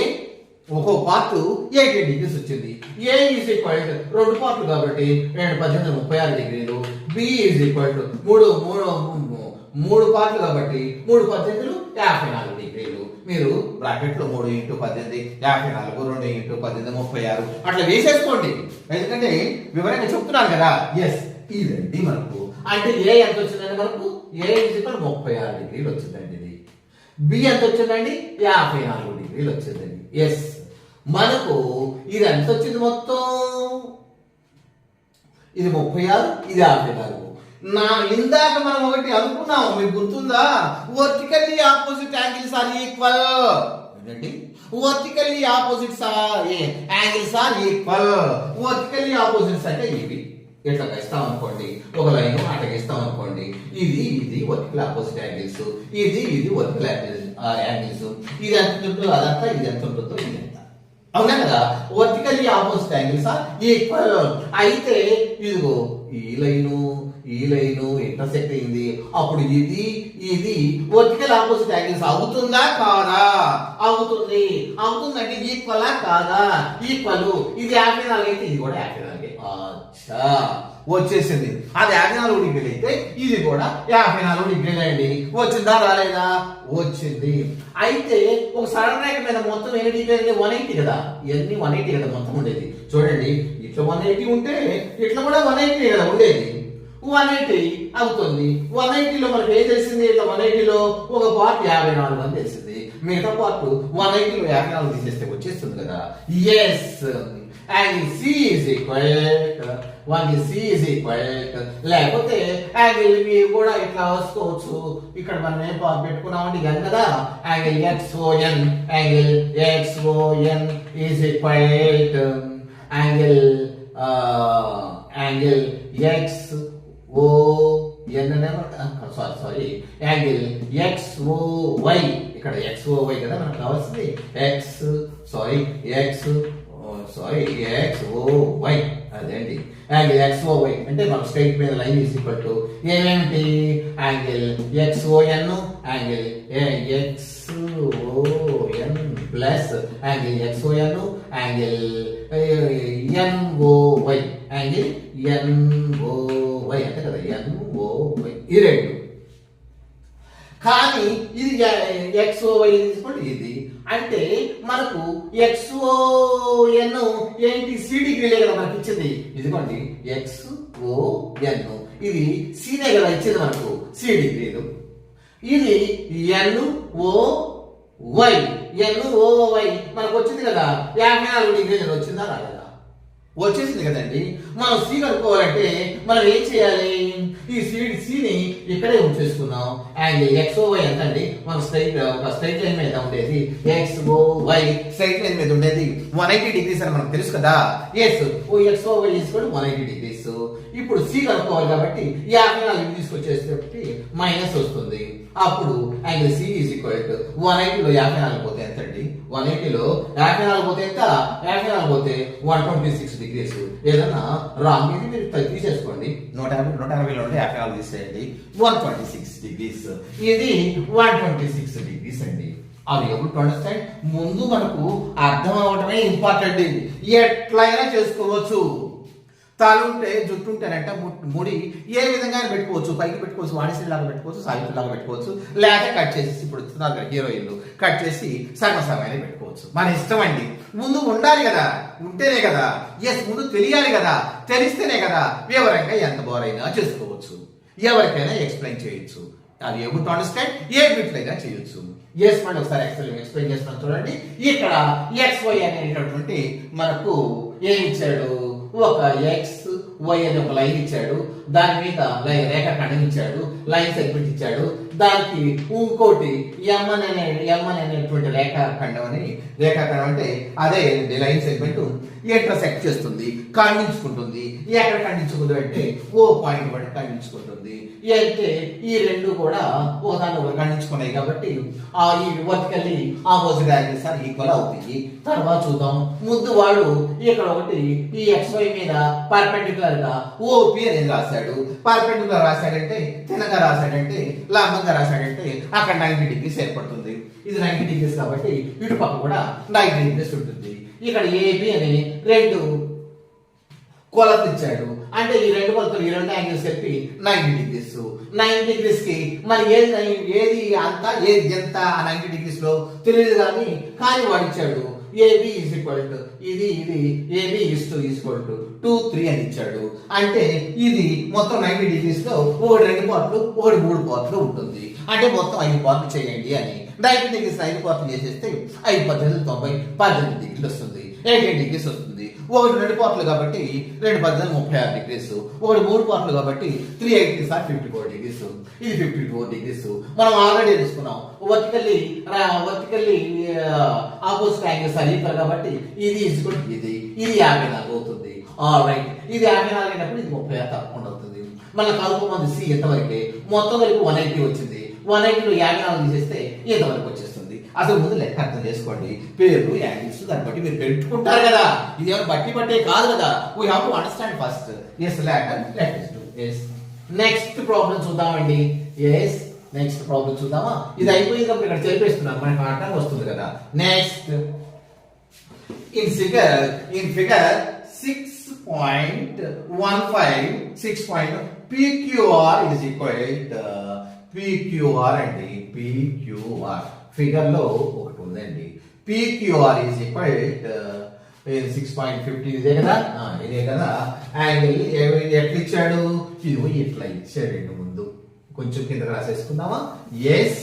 ఒక్కో పార్ట్ 80 డిగ్రీస్ వచ్చింది. A = 2 పార్ట్లు కాబట్టి 18 36 డిగ్రీలు. B = 3 పార్ట్లు కాబట్టి 3×18 54 డిగ్రీలు. మీరు బ్రాకెట్ లో 3×18 54, 2×18 36 అట్లా వేసేసుకోండి. ఎందుకంటే వివరంగా చెప్తున్నాను కదా. ఎస్, ఇదండి మనకు. అంటే ఏ ఎంత వచ్చిందండి? మనకు A = 36 డిగ్రీలు వచ్చిందండి. ఇది B ఎంత వచ్చిందండి? 54 డిగ్రీలు వచ్చిందండి. ఎస్, మనకు ఇది ఎంత వచ్చింది? మొత్తం ఇది 36, ఇది 54. ఇందాక మనం ఒకటి అనుకున్నాం, మీకు గుర్తుందా? Vertically opposite angles are equal. ఏంటండి? Vertically opposites angles are equal. Vertically opposites అంటే ఇవి. ఇట్లా ఇస్తాం అనుకోండి, ఒక లైన్ అట్లా ఇస్తాం అనుకోండి. ఇది వర్టికల్ ఆపోజిట్ యాంగిల్స్, ఇది వర్టికల్ యాంగిల్స్. ఇది ఎంత ఉంటుందో అదంతా, ఇది ఎంత ఉంటుందో ఇది ఎంత. అవునా కదా? Vertically opposite angles are equal. అయితే ఇదిగో ఈ లైను ఇంటర్సెక్ట్ అయింది. అప్పుడు ఇది వర్టికల్ ఆపోజిట్ యాంగిల్స్ అవుతుందా కాదా? అవుతుంది. అవుతుందంటే ఈక్వలా కాదా? ఈక్వల్. ఇది 54 అయితే ఇది కూడా 54. అచ్చా, వచ్చేసింది. అది 54 డిగ్రీలు అయితే ఇది కూడా 54 డిగ్రీలు అండి. వచ్చిందా రాలేదా? వచ్చింది. అయితే ఒక సరళ రేఖ మీద మొత్తం ఎన్ని డిగ్రీలు? 180 కదా. ఇవన్నీ 180 కదా మొత్తం ఉండేది. చూడండి, ఇట్లా 180 ఉంటే ఇట్లా కూడా 180 కదా ఉండేది. 180 అవుతుంది. 180లో మనకి ఏం తెలిసింది? ఇట్లా 180లో ఒక పార్ట్ 54 అని తెలిసింది. మిగతా పార్ట్ 180లో 54 తీసేస్తే వచ్చేస్తుంది కదా. ఎస్, యాంగిల్ C లేకపోతే యాంగిల్ B కూడా ఇట్లా వసుకోవచ్చు. ఇక్కడ మనం ఏం పెట్టుకున్నామంటే ఇది కదా, angle XON angle XON is equal angle angle XOY. ఇక్కడ XOY కదా మనకు కావాల్సింది. XOY అదేంటి? యాంగిల్ XOY అంటే మన స్ట్రైట్ మీద లైన్ ఈజ్ ఈక్వల్ టు ఏమేంటి? Angle XON angle XON plus angle XON angle NOY angle NOY అంటే కదా NOY. ఈ రెండు. కానీ ఇది XOY ఇది అంటే మనకు XON ఏంటి? C డిగ్రీలే కదా మనకి ఇచ్చింది. ఇదిగోండి XON ఇది C నే కదా ఇచ్చింది మనకు, C డిగ్రీలు. ఇది NOY మనకు వచ్చింది కదా 54 డిగ్రీలు. వచ్చిందా రాలేదా? వచ్చేసింది కదండి. మనం సి కనుక్కోవాలంటే మనం ఏం చేయాలి? ఈ సిని ఇక్కడే ఉంచేసుకున్నాం. యాంగిల్ XOY ఎంత అండి? మన ఒక స్ట్రైట్ లైన్ మీద ఉండేది XOY, స్ట్రైట్ లైన్ మీద ఉండేది 180 డిగ్రీస్ అని మనకు తెలుసు కదా. Yes, XOY 180 degrees. ఇప్పుడు సి కనుక్కోవాలి కాబట్టి 54 తీసుకొచ్చేసి మైనస్ వస్తుంది. అప్పుడు angle C is equal to 180లో 54 పోతే ఎంత అండి? 180లో 54 పోతే ఎంత? 54 పోతే 126 డిగ్రీస్. ఏదన్నా రాంగ్ ఇది మీరు తీసేసుకోండి. 180లో 54 తీసేయండి. 126 డిగ్రీస్. ఇది 126 డిగ్రీస్ అండి. అది ఎప్పుడు అండర్స్టాండ్? ముందు మనకు అర్థం అవ్వటమే ఇంపార్టెంట్. ఎట్లయినా చేసుకోవచ్చు. తాలుంటే జుట్టుంటేనంట ముడి ఏ విధంగా పెట్టుకోవచ్చు. పైకి పెట్టుకోవచ్చు, వాణిశ్రీ లాగా పెట్టుకోవచ్చు, సావిత్రి లాగా పెట్టుకోవచ్చు, లేదా కట్ చేసి ఇప్పుడు హీరోయిన్లు కట్ చేసి సగం పెట్టుకోవచ్చు. మన ఇష్టం అండి. ముందు ఉండాలి కదా, ఉంటేనే కదా. ఎస్, ముందు తెలియాలి కదా, తెలిస్తేనే కదా వివరంగా ఎంత బోరైనా చేసుకోవచ్చు, ఎవరికైనా ఎక్స్ప్లెయిన్ చేయొచ్చు. అది ఎప్పుడు టు అండర్స్టాండ్ ఏ బిట్లుగా చేయొచ్చు. ఎస్, మనం ఒకసారి ఎక్స్ప్లెయిన్ చేస్తున్నాం చూడండి. ఇక్కడ XY అనేటటువంటి మనకు ఏం ఇచ్చాడు? ఒక XY అనే ఒక లైన్ ఇచ్చాడు. దాని మీద రేఖాఖండం ఇచ్చాడు, లైన్ సెగ్మెంట్ ఇచ్చాడు. దానికి ఇంకోటి M అనేటువంటి రేఖాఖండం అంటే అదే లైన్ సెగ్మెంట్ ఇంటర్సెక్ట్ చేస్తుంది, ఖండించుకుంటుంది. ఎక్కడ ఖండించుకుంటుంది అంటే ఓ పాయింట్ వరకు ఖండించుకుంటుంది. అంటే ఈ రెండు కూడా ఒకదాన్ని ఒకటి ఖండించుకున్నాయి కాబట్టి ఈ vertically opposite angles are equal అవుతాయి. తర్వాత చూద్దాం. ముందు వాడు ఇక్కడ ఒకటి ఈ XY మీద పర్పెండిక్యులర్ గా OP అనేది రాశాడు. పర్పెండిక్యులర్ రాశాడంటే తినగా రాశాడంటే లంబంగా రాశాడంటే అక్కడ 90 డిగ్రీస్ ఏర్పడుతుంది. ఇది 90 డిగ్రీస్ కాబట్టి ఇటు పక్క కూడా 90 డిగ్రీస్ ఉంటుంది. ఇక్కడ AB అని రెండు కొలతలు ఇచ్చాడు. అంటే ఈ రెండు కొలతలు, ఈ రెండు యాంగిల్స్ చెప్పి 90 డిగ్రీస్. 90 డిగ్రీస్ కి మరి ఏది అంత ఏది ఎంత ఆ 90 డిగ్రీస్ లో తెలియదు కానీ వాడు ఇచ్చాడు AB ఈజ్ ఈక్వల్ టు ఇది AB ఈజ్ ఈక్వల్ టు 2, 3 అని ఇచ్చాడు. అంటే ఇది మొత్తం 90 డిగ్రీస్ లో ఒకటి 2 పార్ట్లు, ఒకటి 3 పార్ట్లు ఉంటుంది. అంటే మొత్తం 5 పార్ట్లు చేయండి అని 90 డిగ్రీస్ 5 పార్ట్లు చేసేస్తే 5 18 90 18 డిగ్రీలు వస్తుంది. 18 డిగ్రీస్ వస్తుంది. ఒకటి 2 పార్ట్లు కాబట్టి 2 18 36 డిగ్రీస్. ఒకటి 3 పార్ట్లు కాబట్టి 3 8 54 డిగ్రీస్. ఇది 54 డిగ్రీస్. మనం ఆల్రెడీ తెలుసుకున్నాం. Vertically opposite angles are equal కాబట్టి ఇది ఇది 54 అవుతుంది. రైట్, ఇది 54 అయినప్పుడు ఇది 36 తప్పకుండా అవుతుంది. మన కలుపుమంది సి ఎంతవరకే మొత్తం కలిపి 180 వచ్చింది. 180లో 54 తీసేస్తే ఎంతవరకు వచ్చేస్తుంది? అసలు ముందు లెక్క అర్థం చేసుకోండి. పేర్లు యాంగిల్స్ దాన్ని బట్టి మీరు పెట్టుకుంటారు కదా. ఇది ఏమైనా బట్టే కాదు కదా. We have to understand first. Next problem చూద్దామండి. నెక్స్ట్ ప్రాబ్లం చూద్దామా? ఇది అయిపోయింది ఇక్కడ చేర్పేస్తున్నాను, మనకి అర్థం వస్తుంది కదా. Next in figure 6.15 PQR is equal to PQR అండి. PQR ఫిగర్ లో ఒకటి ఉందండి. PQR is equal to 6.15 ఇదే కదా. యాంగిల్ ఎట్లా ఇచ్చాడు? ఇది ఇట్లా ఇచ్చాడండి. ముందు కొంచెం కింద రాసేసుకుందామా? ఎస్,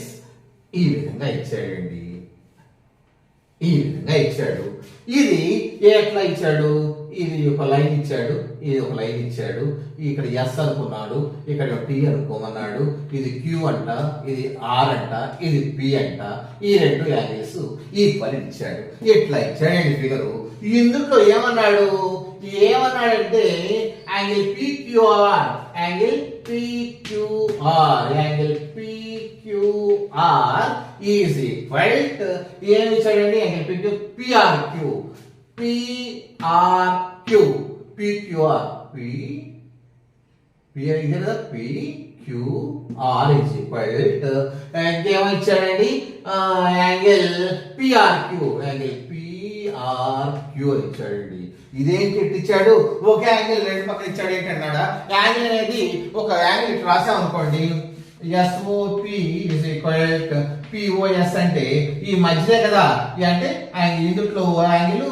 ఈ విధంగా ఇచ్చాడండి. ఈ విధంగా ఇచ్చాడు. ఇది ఎట్లా ఇచ్చాడు? ఇది ఒక లైన్ ఇచ్చాడు, ఇది ఒక లైన్ ఇచ్చాడు. ఇక్కడ ఎస్ అనుకున్నాడు, ఇక్కడ T అనుకోమన్నాడు. ఇది Q అంట, ఇది R అంట, ఇది P అంట. ఈ రెండు యాంగిల్స్ ఈక్వల్ ఇచ్చాడు. ఎట్లా ఇచ్చాడండి ఫిగరు. ఇందులో ఏమన్నాడంటే angle PQR is equal to ఏమి ఇచ్చాడండి? యాంగిల్ PRQ ఇదే కదా. PQR ఈజ్ ఈక్వల్ టు ఏమి ఇచ్చాడండి? యాంగిల్ PRQ అని ఇచ్చాడండి. ఇదేంటి ఇచ్చాడు? ఒక యాంగిల్ రెండు పక్కన ఇచ్చాడు. ఏంటన్నాడా? యాంగిల్ అనేది ఒక యాంగిల్ ఇట్లా రాసాం అనుకోండి. SOP is equal to POS అంటే ఈ మధ్యనే కదా. అంటే ఇందుట్లో ఓ యాంగిల్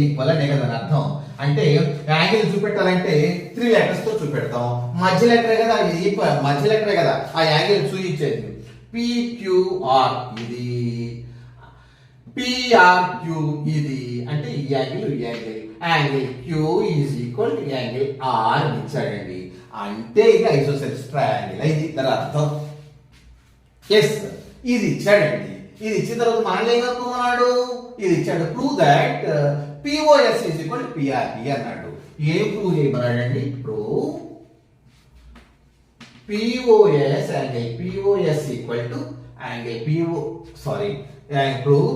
ఈక్వల్ అనే కదా అర్థం. అంటే యాంగిల్ చూపెట్టాలంటే 3 లెటర్స్ తో చూపెడతాం. మధ్య లెటరే కదా, ఈక్వల్ మధ్య లెటరే కదా ఆ యాంగిల్ చూపించేది. PQR ఇది పిఆర్క్యూ ఇది అంటే ఈ angle angle Q is equal to angle R ఇచ్చాడండి. అంటే ఇది ఐసోసెల్స్ ట్రయాంగిల్ ఇది దాని అర్థం. ఎస్ ఇది ఇచ్చాడండి. ఇది ఇచ్చిన తర్వాత మనం ఏం కనుక్కున్నాడు, ఇది ఇచ్చాడు. Prove that POS is equal to PRP అన్నాడు. ఏం ప్రూవ్ చేయమన్నాడండి? Prove POS angle POS equal to angle prove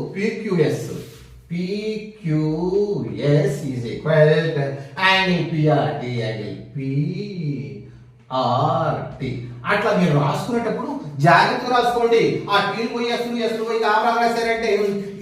PQS is equal to angle PRT angle PRT. అట్లా మీరు రాసుకునేటప్పుడు జాగ్రత్తగా రాసుకోండి. ఆ టీలు పోయి ఎస్లు పోయి కామరా రాశారంటే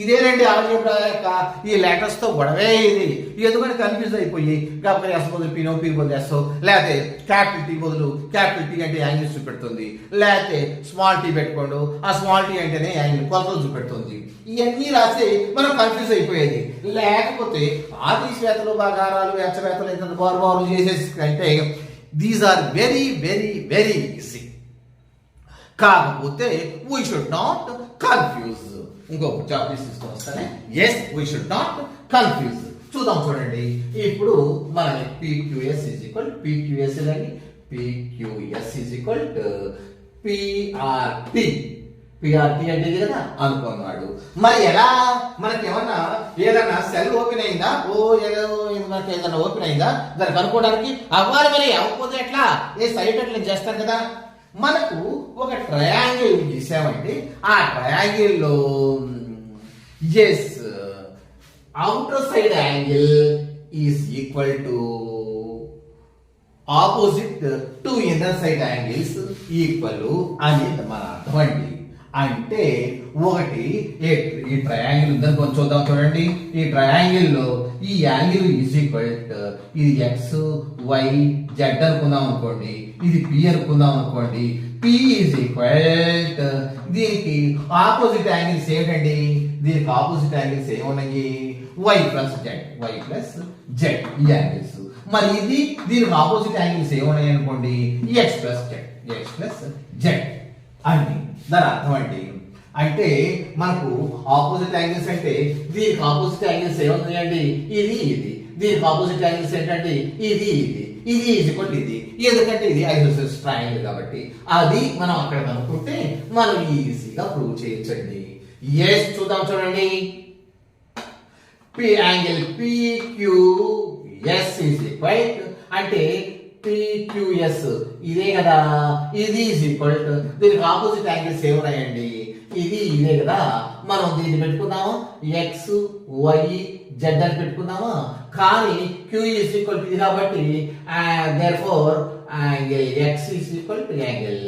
ఇదేనండి ఆల్జీబ్రా యొక్క ఈ లెటర్స్ తో గొడవే ఇది. ఎందుకంటే కన్ఫ్యూజ్ అయిపోయి కాబట్టి ఎస్ బదులు పీనో పీ బదులు ఎస్, లేకపోతే క్యాపిటల్ టీ బదులు క్యాపిటల్ టీ అంటే యాంగిల్ చూపెడుతుంది, లేకపోతే స్మాల్ టీ పెట్టుకోండు ఆ స్మాల్ టీ అంటేనే యాంగిల్ కొలతలు చూపెడుతుంది. ఇవన్నీ రాసి మనం కన్ఫ్యూజ్ అయిపోయేది. లేకపోతే ఆది శ్వేతలు భాగారాలు వెచ్చవేతలు ఇంత బారు చేసేసి అంటే these are very very very easy. కాకపోతే వీ షుడ్ నాట్ కన్ఫ్యూజ్. ఇంకొక చాప్టర్ తీసుకొని వస్తానే. Yes we should not confuse. చూద్దాం చూడండి. ఇప్పుడు మనకి PQS ఈజ్ ఈక్వల్ PQS అని PQS is equal PRT. PRT అంటే ఇది కదా అనుకున్నాడు. మరి ఎలా మనకి ఏదన్నా సెల్ ఓపెన్ అయిందా, మనకి ఏదైనా ఓపెన్ అయిందా దానికి అనుకోవడానికి అవ్వాలి. మరి అవ్వకపోతే ఎట్లా? ఏ సైడ్ అట్లా చేస్తాం కదా. మనకు ఒక ట్రయాంగిల్ గీసామంటే ఆ ట్రయాంగిల్ లో yes outer side angle is equal to opposite to inner side angles equal అని మన అర్థం అండి. అంటే ఒకటి ఈ ట్రయాంగిల్ ఉందని కొంచెం చూద్దాం చూడండి. ఈ ట్రయాంగిల్ లో ఈ యాంగిల్ ఈజ్ ఈక్వల్ ఇది ఎక్స్ వై జెడ్ అనుకుందాం అనుకోండి, ఇది పి అనుకుందాం అనుకోండి. పి ఈజ్ ఈక్వల్ దీనికి ఆపోజిట్ యాంగిల్స్ ఏమిటండి? దీనికి ఆపోజిట్ యాంగిల్స్ ఏమున్నాయి? వై ప్లస్ జెడ్ ఈ యాంగిల్స్. మరి ఇది దీనికి ఆపోజిట్ యాంగిల్స్ ఏమున్నాయి అనుకోండి? ఎక్స్ ప్లస్ జెడ్ అని దాని అర్థం అండి. అంటే మనకు ఆపోజిట్ యాంగిల్స్ అంటే దీనికి ఆపోజిట్ యాంగిల్స్ ఏమున్నాయండి? ఇది దీనికి ఆపోజిట్ యాంగిల్స్ ఏంటండి? ఇది ఈజ్ ఈక్వల్ ఇది. ఎందుకంటే ఇది ఐసోసెల్స్ ట్రయాంగిల్ కాబట్టి అది మనం అక్కడ కనుక్కుంటే మనం ఈజీగా ప్రూవ్ చేయొచ్చండి. ఎస్ చూద్దాం చూడండి. యాంగిల్ PQS ఈజ్ ఈక్వల్ అంటే PQS ఇదే కదా, ఇది ఈజ్ ఈక్వల్ టు దీనికి ఆపోజిట్ యాంగిల్స్ ఏమున్నాయండి? ఇదే కదా. మనం దీన్ని పెట్టుకుందాము ఎక్స్ వై జెడ్ అని పెట్టుకుందామా. కానీ Q ఈజ్ ఈక్వల్ టు ఇది కాబట్టి therefore angle X is equal to angle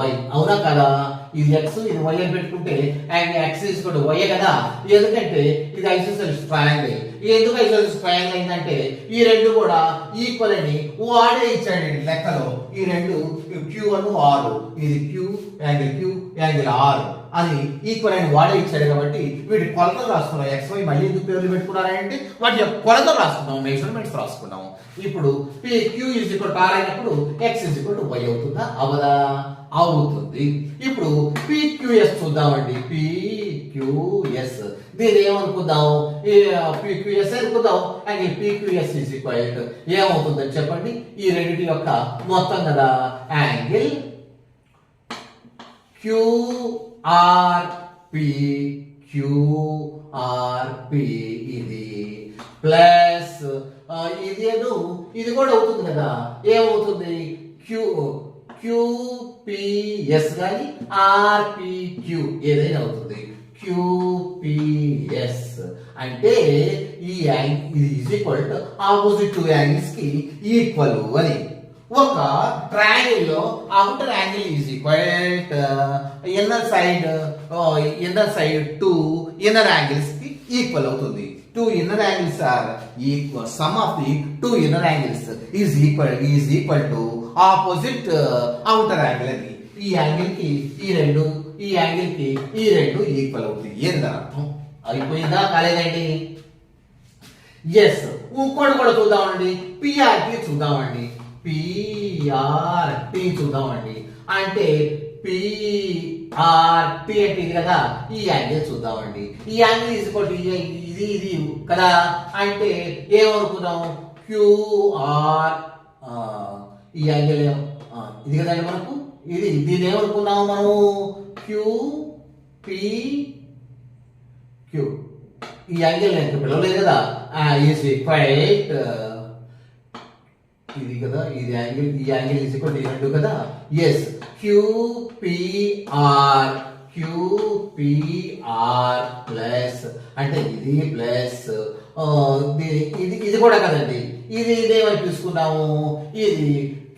Y. అవునా కదా? ఇది X ఇది Y అని పెట్టుకుంటే angle X is equal to Y కదా. ఎందుకంటే ఇది ఐసోసెల్స్ ట్రయాంగిల్. ఎందుకు ఐసోసెల్స్ ట్రయాంగిల్ అయిందంటే ఈ రెండు కూడా ఈక్వల్ అని వాడే ఇచ్చాడండి లెక్కలో. ఈ రెండు Q1 R ఇది యాంగిల్ R అని ఈక్వల్ అని వాడే ఇచ్చాడు కాబట్టి వీటి కొలతలు రాసుకున్నాం. XY మళ్ళీ ఎందుకు పేర్లు పెట్టుకున్నారంటే వాటి యొక్క కొలతలు రాసుకున్నాం, మెజర్మెంట్స్ రాసుకున్నాం. ఇప్పుడు Q is equal to R అయినప్పుడు X is equal to Y అవుతుందా? అవదా? అవుతుంది. ఇప్పుడు PQS చూద్దామండి. PQS దీన్ని ఏమనుకుందాం? PQS అనుకుందాం. And PQS is equal to ఏమవుతుందని చెప్పండి. ఈ రెండింటి యొక్క మొత్తం కదా యాంగిల్ QRP ఇది ప్లస్ ఇది కూడా అవుతుంది కదా. ఏమవుతుంది? QPS కానీ RPQ ఏదైనా అవుతుంది. QPS అంటే ఈ angle is equal to opposite two angles కి ఈక్వల్ అని. ఒక ట్రయాంగిల్ లో outer angle is equal to inner side to inner angles కి ఈక్వల్ అవుతుంది. Two inner angles are equal. Sum of the two inner angles is equal to opposite outer angle అని. ఈ angle కి ఈ రెండు ఈక్వల్ అవుతుంది. ఏంది అర్థం? అయిపోయిందా? కాలేదండి. ఎస్ ఇంకోటి కూడా చూద్దామండి. PRT చూద్దామండి. అంటే పిఆర్టి అంటే ఇది కదా, ఈ యాంగిల్ చూద్దామండి. ఈ యాంగిల్ ఈజ్వల్ ఇది ఇది కదా, అంటే ఏమనుకున్నాం క్యూఆర్. ఈ యాంగిల్ ఇది కదండి మనకు, ఇది దీన్ని ఏమనుకున్నాము మనము క్యూ. ఈ యాంగిల్ నేను పిలవలేదు కదా, ఈజ్ ఈక్వల్ ఇది కదా, ఇది యాంగిల్, ఈ యాంగిల్ ఈజ్ ఈక్వల్ ఈ రెండు కదా. ఎస్ క్యూపిఆర్ ప్లస్ అంటే ఇది ప్లస్ ఇది ఇది కూడా కదండి, ఇది ఇదేమని తీసుకున్నాము, ఇది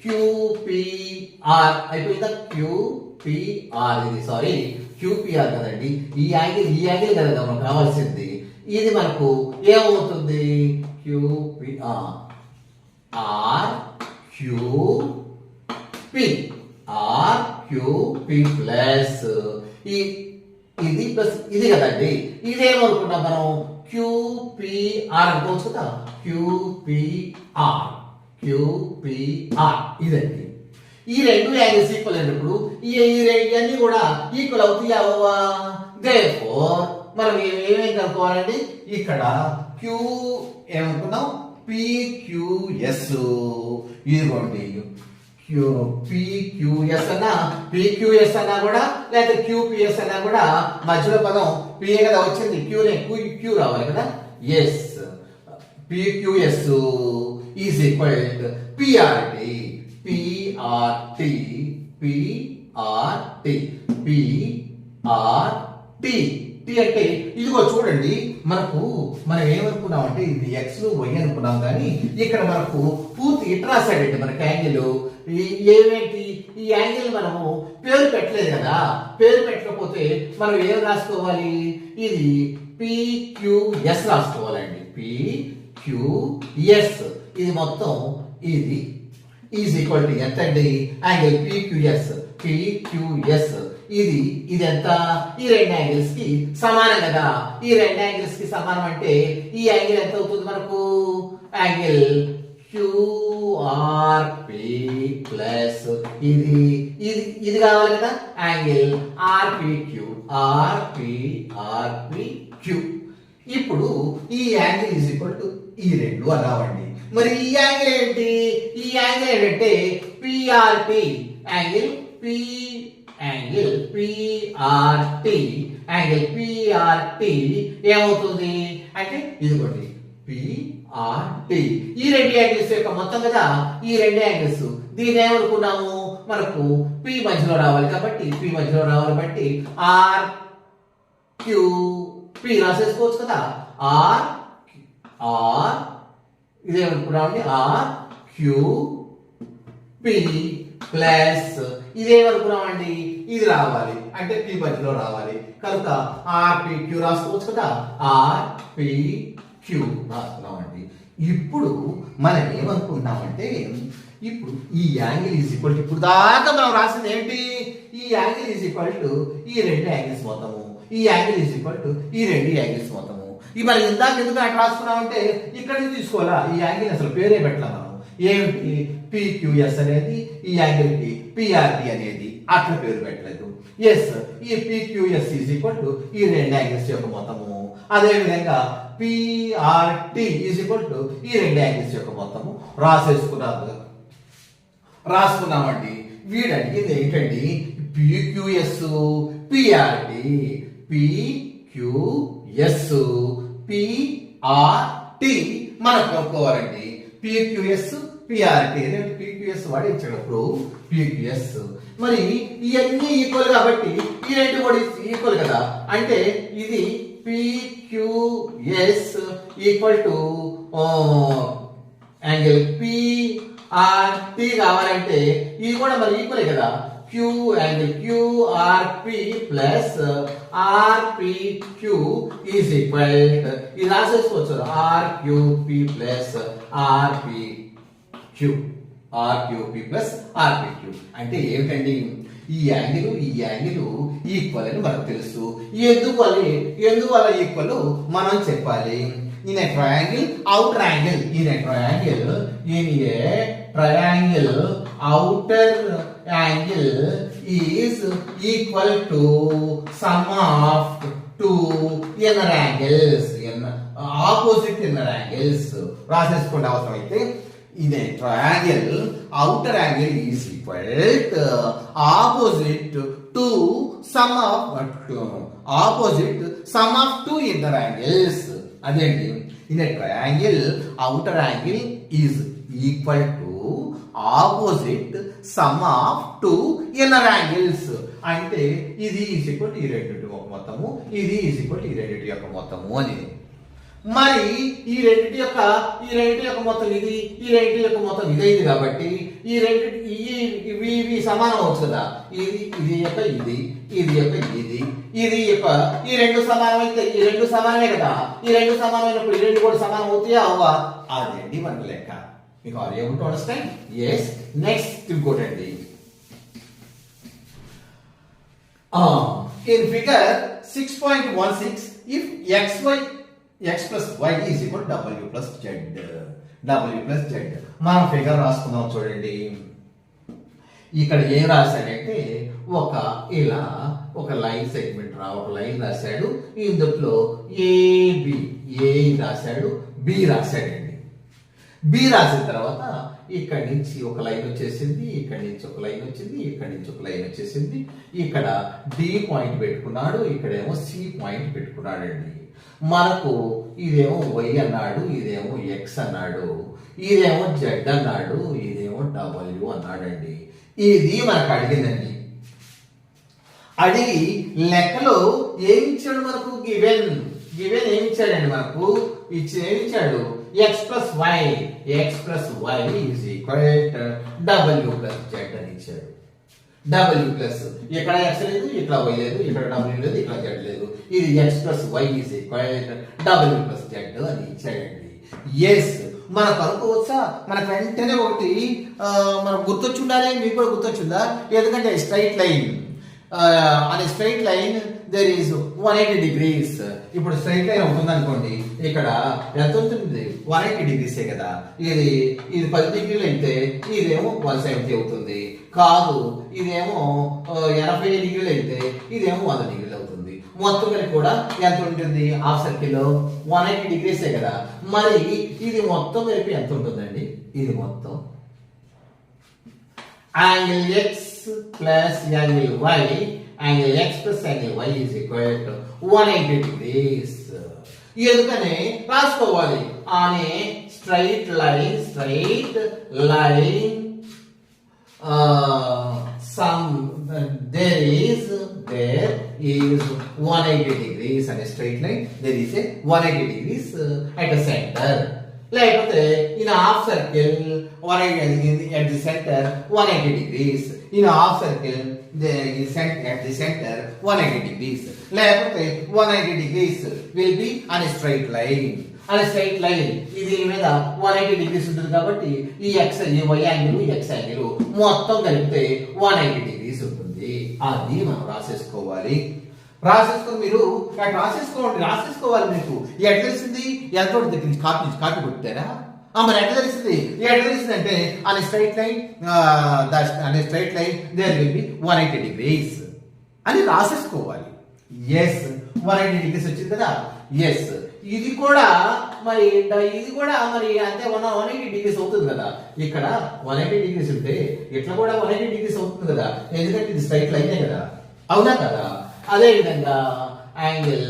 క్యూపిఆర్ అయిపోయిందా, క్యూపిఆర్ ఇది సారీ క్యూపిఆర్ కదండి. ఈ యాంగిల్ కదా మనకు కావాల్సింది. ఇది మనకు ఏమవుతుంది క్యూపిఆర్ క్యూపి ప్లస్ ఇది ప్లస్ ఇది కదండి. ఇదేమనుకున్నాం మనం క్యూపిఆర్ అనుకోవచ్చు కదా, క్యూపిఆర్ ఇదండి. ఈ రెండు యాంగిల్స్ ఈక్వల్ అయినప్పుడు ఇవన్నీ కూడా ఈక్వల్ అవుతాయి అవ్వవా? దేర్ఫోర్ మనం ఏమేం కనుక్కోవాలండి, ఇక్కడ క్యూ ఏమనుకున్నాం పిక్యూఎస్, ఇదిగోండి పిక్యూఎస్ అన్నా కూడా లేదా క్యూపిఎస్ అన్నా కూడా మధ్యలో పదం పిఏ కదా వచ్చింది, క్యూ రావాలి కదా. ఎస్ పిక్యూఎస్ ఈజ్ ఈక్వల్ పిఆర్టి అంటే ఇదిగో చూడండి, మనం ఏమనుకున్నాం అంటే ఇది ఎక్స్ వై అనుకున్నాం, కానీ ఇక్కడ మనకు పూర్తి ఇట్రాసైడ్ మనకి యాంగిల్ ఏమేంటి, ఈ యాంగిల్ మనము పేరు పెట్టలేదు కదా. పేరు పెట్టకపోతే మనం ఏం రాసుకోవాలి, ఇది పిక్యూఎస్ రాసుకోవాలండి. పిక్యూఎస్ ఇది మొత్తం ఇది ఈజ్ ఈక్వల్ టు ఎంత అండి, యాంగిల్ పిక్యూఎస్ ఇది ఎంత, ఈ రెండు యాంగిల్స్ కి సమానం కదా. ఈ రెండు యాంగిల్స్ కి సమానం అంటే ఈ యాంగిల్ ఎంత అవుతుంది మనకు, యాంగిల్ క్యూఆర్పి ప్లస్ ఇది ఇది ఇది కావాలి కదా, యాంగిల్ ఆర్పిక్యూ. ఇప్పుడు ఈ యాంగిల్ ఈజ్ ఈక్వల్ టు ఈ రెండు అన్నామండి. మరి ఈ యాంగిల్ ఏంటి, ఈ యాంగిల్ ఏంటంటే పిఆర్టి యాంగిల్ పిఆర్టి ఏమవుతుంది అంటే ఇదిగోండి పిఆర్టి. ఈ రెండు యాంగిల్స్ యొక్క మొత్తం కదా, ఈ రెండు యాంగిల్స్ దీని ఏమనుకున్నాము మనకు పి మధ్యలో రావాలి కాబట్టి బట్టి ఆర్ క్యూ పి రాసేసుకోవచ్చు కదా. ఆర్ ఇదేమనుకున్నామండి ఆర్ క్యూ పి ప్లస్ ఇదేమనుకున్నామండి ఇది రావాలి అంటే పి మధ్యలో రావాలి కనుక ఆర్పిక్యూ రాసుకోవచ్చు కదా, ఆర్పిక్యూ రాసుకున్నామండి. ఇప్పుడు మనం ఏమనుకున్నామంటే ఇప్పుడు ఈ యాంగిల్ ఈజ్ ఈక్వల్ టు ఇప్పుడు దాకా మనం రాసింది ఏంటి, ఈ యాంగిల్ ఈజ్ ఈక్వల్ టు ఈ రెండు యాంగిల్స్ మొత్తము, ఈ యాంగిల్ ఈజ్ ఈక్వల్ టు ఈ రెండు యాంగిల్స్ మొత్తము. ఈ మరి ఇందాక ఎందుకు అట్లా రాసుకున్నామంటే ఇక్కడ నుంచి తీసుకోవాలా, ఈ యాంగిల్ అసలు పేరే పెట్టాల మనం, ఏమిటి పిక్యూఎస్ అనేది ఈ యాంగిల్ కి పిఆర్టి అనేది అట్లా పేరు పెట్టలేదు. ఎస్ ఈ పిక్యూఎస్ ఈజ్ ఈక్వల్ టు ఈ రెండు యాంగిల్స్ యొక్క మొత్తము, అదే విధంగా పిఆర్టి ఈజ్ ఈక్వల్ టు ఈ రెండు యాంగిల్స్ యొక్క మొత్తము రాసుకున్నామండి. వీడు అడిగింది ఏంటండి పిక్యూఎస్ పిఆర్టి మనం కనుక్కోవాలండి. పిక్యూఎస్ పిఆర్టి పిక్యూఎస్ వాడి ఇచ్చినప్పుడు పిక్యూఎస్ మరి ఇవన్నీ ఈక్వల్ కాబట్టి ఈ రెండు కూడా ఈక్వల్ కదా, అంటే ఇది PQS equal to angle PRT కావాలంటే ఇది కూడా మరి ఈక్వలే కదా, Q angle QRP plus RPQ is equal ఇది రాసేసుకోవచ్చు ఆర్క్యూపి ప్లస్ ఆర్పిక్యూ ప్లస్ ఆర్పిక్యూ అంటే ఏమిటండి ఈ యాంగిల్ ఈక్వల్ అని మనకు తెలుసు. ఎందువల్ల ఈక్వల్ మనం చెప్పాలి. In a triangle, outer angle, in a triangle, outer angle is equal to sum of two inner angles, opposite inner angles రాసేసుకోండి అవసరం అయితే. ఇదే triangle outer angle is equal to opposite to sum of two inner angles. అదేంటి, in a triangle outer angle is equal to opposite sum of two inner angles. అంటే ఇది is equal to ఈ రెండింటి యొక్క మొత్తము, ఇది ఈజ్ ఈక్వల్ టు ఈ రెండింటి యొక్క మొత్తము అని. మరి ఈ రెండింటి యొక్క మొత్తం ఇది, ఈ రెండింటి యొక్క మొత్తం ఇదైంది కాబట్టి ఈ రెండు ఇవి సమానం అవచ్చు కదా. ఇది యొక్క ఇది యొక్క ఈ రెండు సమానమైతే ఈ రెండు సమానమే కదా. ఈ రెండు సమానమైనప్పుడు ఈ రెండు కూడా సమానం అవుతాయా అవ్వా? అదేంటి మనకు లెక్క. మీకు are able to understand? yes. Next ఇంకోటండి, in figure 6.16 if x plus y is equal to w plus z. మనం ఫిగర్ రాసుకుందాం చూడండి. ఇక్కడ ఏం రాశాడంటే ఇలా ఒక లైన్ సెగ్మెంట్ ఒక లైన్ రాశాడు. ఇందులో ఏ రాశాడు, బి రాశాడండి. బి రాసిన తర్వాత ఇక్కడి నుంచి ఒక లైన్ వచ్చేసింది, ఇక్కడి నుంచి ఒక లైన్ వచ్చింది, ఇక్కడి నుంచి ఒక లైన్ వచ్చేసింది. ఇక్కడ డి పాయింట్ పెట్టుకున్నాడు, ఇక్కడేమో సి పాయింట్ పెట్టుకున్నాడండి. మనకు ఇదేమో y అన్నాడు, ఇదేమో x అన్నాడు, ఇదేమో z అన్నాడు, ఇదేమో w అన్నాడండి. ఇది మనకు అడిగిందండి. అడిగి లెక్కలో ఏమి ఇచ్చాడు మనకు? గివెన్ ఏమి ఇచ్చాడండి మనకు? ఏమిచ్చాడు? x plus y is equal to w plus z అని ఇచ్చాడు. w ప్లస్ ఇక్కడ x లేదు, ఇక్కడ y లేదు, ఇక్కడ w లేదు, ఇక్కడ z లేదు. ఇది x plus y is equal to w plus z అని ఇచ్చాడండి. ఎస్, మనకు అనుకోవచ్చా? మనకు వెంటనే ఒకటి మనకు గుర్తొచ్చి ఉండాలి, మీకు కూడా గుర్తొచ్చిందా? ఎందుకంటే స్ట్రైట్ లైన్ అనే straight line there is 180 degrees. ఇప్పుడు స్ట్రైట్ లైన్ ఉంటుంది అనుకోండి, ఇక్కడ ఎంత ఉంటుంది? 180 డిగ్రీసే కదా. ఇది 10 డిగ్రీలు అయితే ఇదేమో 170 అవుతుంది. కాదు, ఇదేమో 80 డిగ్రీలు అయితే ఇదేమో 100 డిగ్రీలు అవుతుంది. మొత్తం కలిపి కూడా ఎంత ఉంటుంది? హాఫ్ సర్కిల్ 180 డిగ్రీసే కదా. మరి ఇది మొత్తం కలిపి ఎంత ఉంటుందండి? ఇది మొత్తం angle x plus angle y, angle x plus angle y is equal to 180 degrees. ఎందుకని రాసుకోవాలి? అనే straight line there is 180 degrees and a straight line there is a 180 degrees at the center. లేకపోతే in a half circle 180 at the center 180 degrees. In a half circle at the center 180 degrees. లేకపోతే 180 degrees will be on a straight line. అనే straight line ఇది మీద 180 degrees ఉంటుంది కాబట్టి ఈ y angle x angle మొత్తం కలిపితే 180 డిగ్రీస్ ఉంటుంది. అది మనం రాసేసుకోవాలి. రాసేసుకొని మీరు రాసేసుకోవాలి. మీకు ఎట్లా తెలిసింది? ఎంతో దగ్గర కాపీ కొట్టారా? మరి ఎట్లా తెలిసింది అంటే అనే straight line there will be 180 degrees అని రాసేసుకోవాలి. ఎస్, 180 డిగ్రీస్ వచ్చింది కదా. ఎస్, ఇది కూడా మరి అంతే 180 డిగ్రీస్ అవుతుంది కదా. ఇక్కడ 180 డిగ్రీస్ ఉంటే ఇట్లా కూడా 180 డిగ్రీస్ అవుతుంది కదా, ఎందుకంటే ఇది స్ట్రైట్ లైనే కదా. అవునా కదా? అదే విధంగా యాంగిల్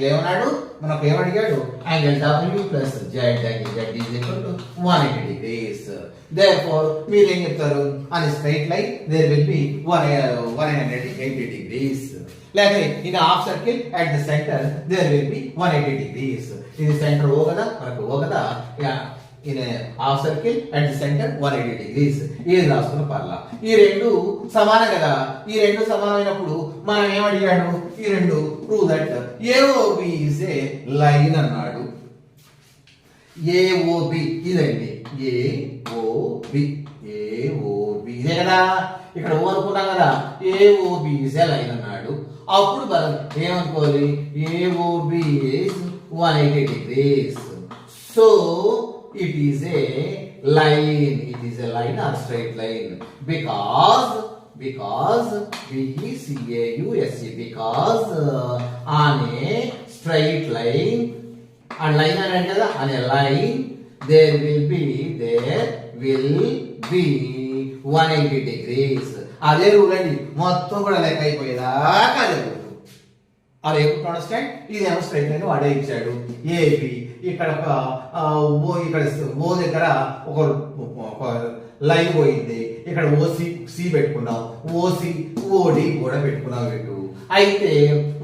ఏమన్నాడు? మనకు ఏమడిగాడు? Angle w plus z, angle z is equal to 180 degrees. Therefore మీరు ఏం చెప్తారు? అని straight line there will be 180 degrees. లేకపోతే ఇది half circle at the centre there will be 180 degrees. ఇది సెంటర్ ఓ కదా, మనకు ఓ కదా. In half circle at the centre 180 degrees. ఇది రాసుకున్న పర్లా. ఈ రెండు సమానం కదా. ఈ రెండు సమానమైనప్పుడు మనం ఏమడిగాడు? ఈ రెండు prove that AOB is a line అన్నాడు. AOB ఇదండి, AOB ఇదే కదా. ఇక్కడ ఓ అనుకున్నాం కదా, AOB ఈజ్ ఏ లైన్ అన్నాడు. అప్పుడు మనం ఏమనుకోవాలి? AOB is 180 degrees. So it is a line. It is a line or straight line because BECAUSE, because on a straight line, and line అంటే కదా, on a line there will be 180 degrees. అదే rule అండి, మొత్తం కూడా లెక్క అయిపోయేదాకా అదే rule. అది ఎప్పుడు అండర్స్టాండ్? ఇదేమో స్ట్రైట్ లైన్ వాడే ఇచ్చాడు ఏబి, ఇక్కడ ఇక్కడ ఓ దగ్గర ఒక లైన్ పోయింది, ఇక్కడ సి పెట్టుకున్నాం, ఓసి ఓడి కూడా పెట్టుకున్నాం పెట్టు. అయితే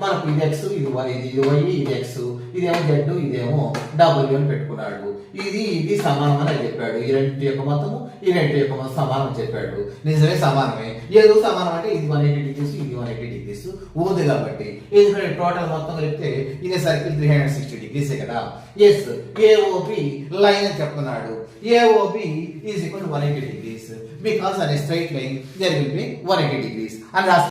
మనకు ఇది ఎక్స్, ఇది వై, ఇది వై, ఇది ఎక్స్, ఇదేమో జెడ్, ఇదేమో డబ్ల్యూ అని పెట్టుకున్నాడు. ఇది సమానం అని చెప్పాడు. ఈ రెండు యొక్క మొత్తము, ఈ రెండు యొక్క మొత్తం సమానం చెప్పాడు. నిజమే సమానమే. ఏదో సమానం అంటే ఇది 180 డిగ్రీస్, ఇది 180 డిగ్రీస్ ఊది కాబట్టి ఎందుకంటే టోటల్ మొత్తం కలిపితే ఇది సర్కిల్ 360 డిగ్రీసే కదా. ఎస్, ఏఓబి లైన్ అని చెప్తున్నాడు. AOB is equal to 180 degrees because on a straight line there will be 180 degrees అని రాస్తాం.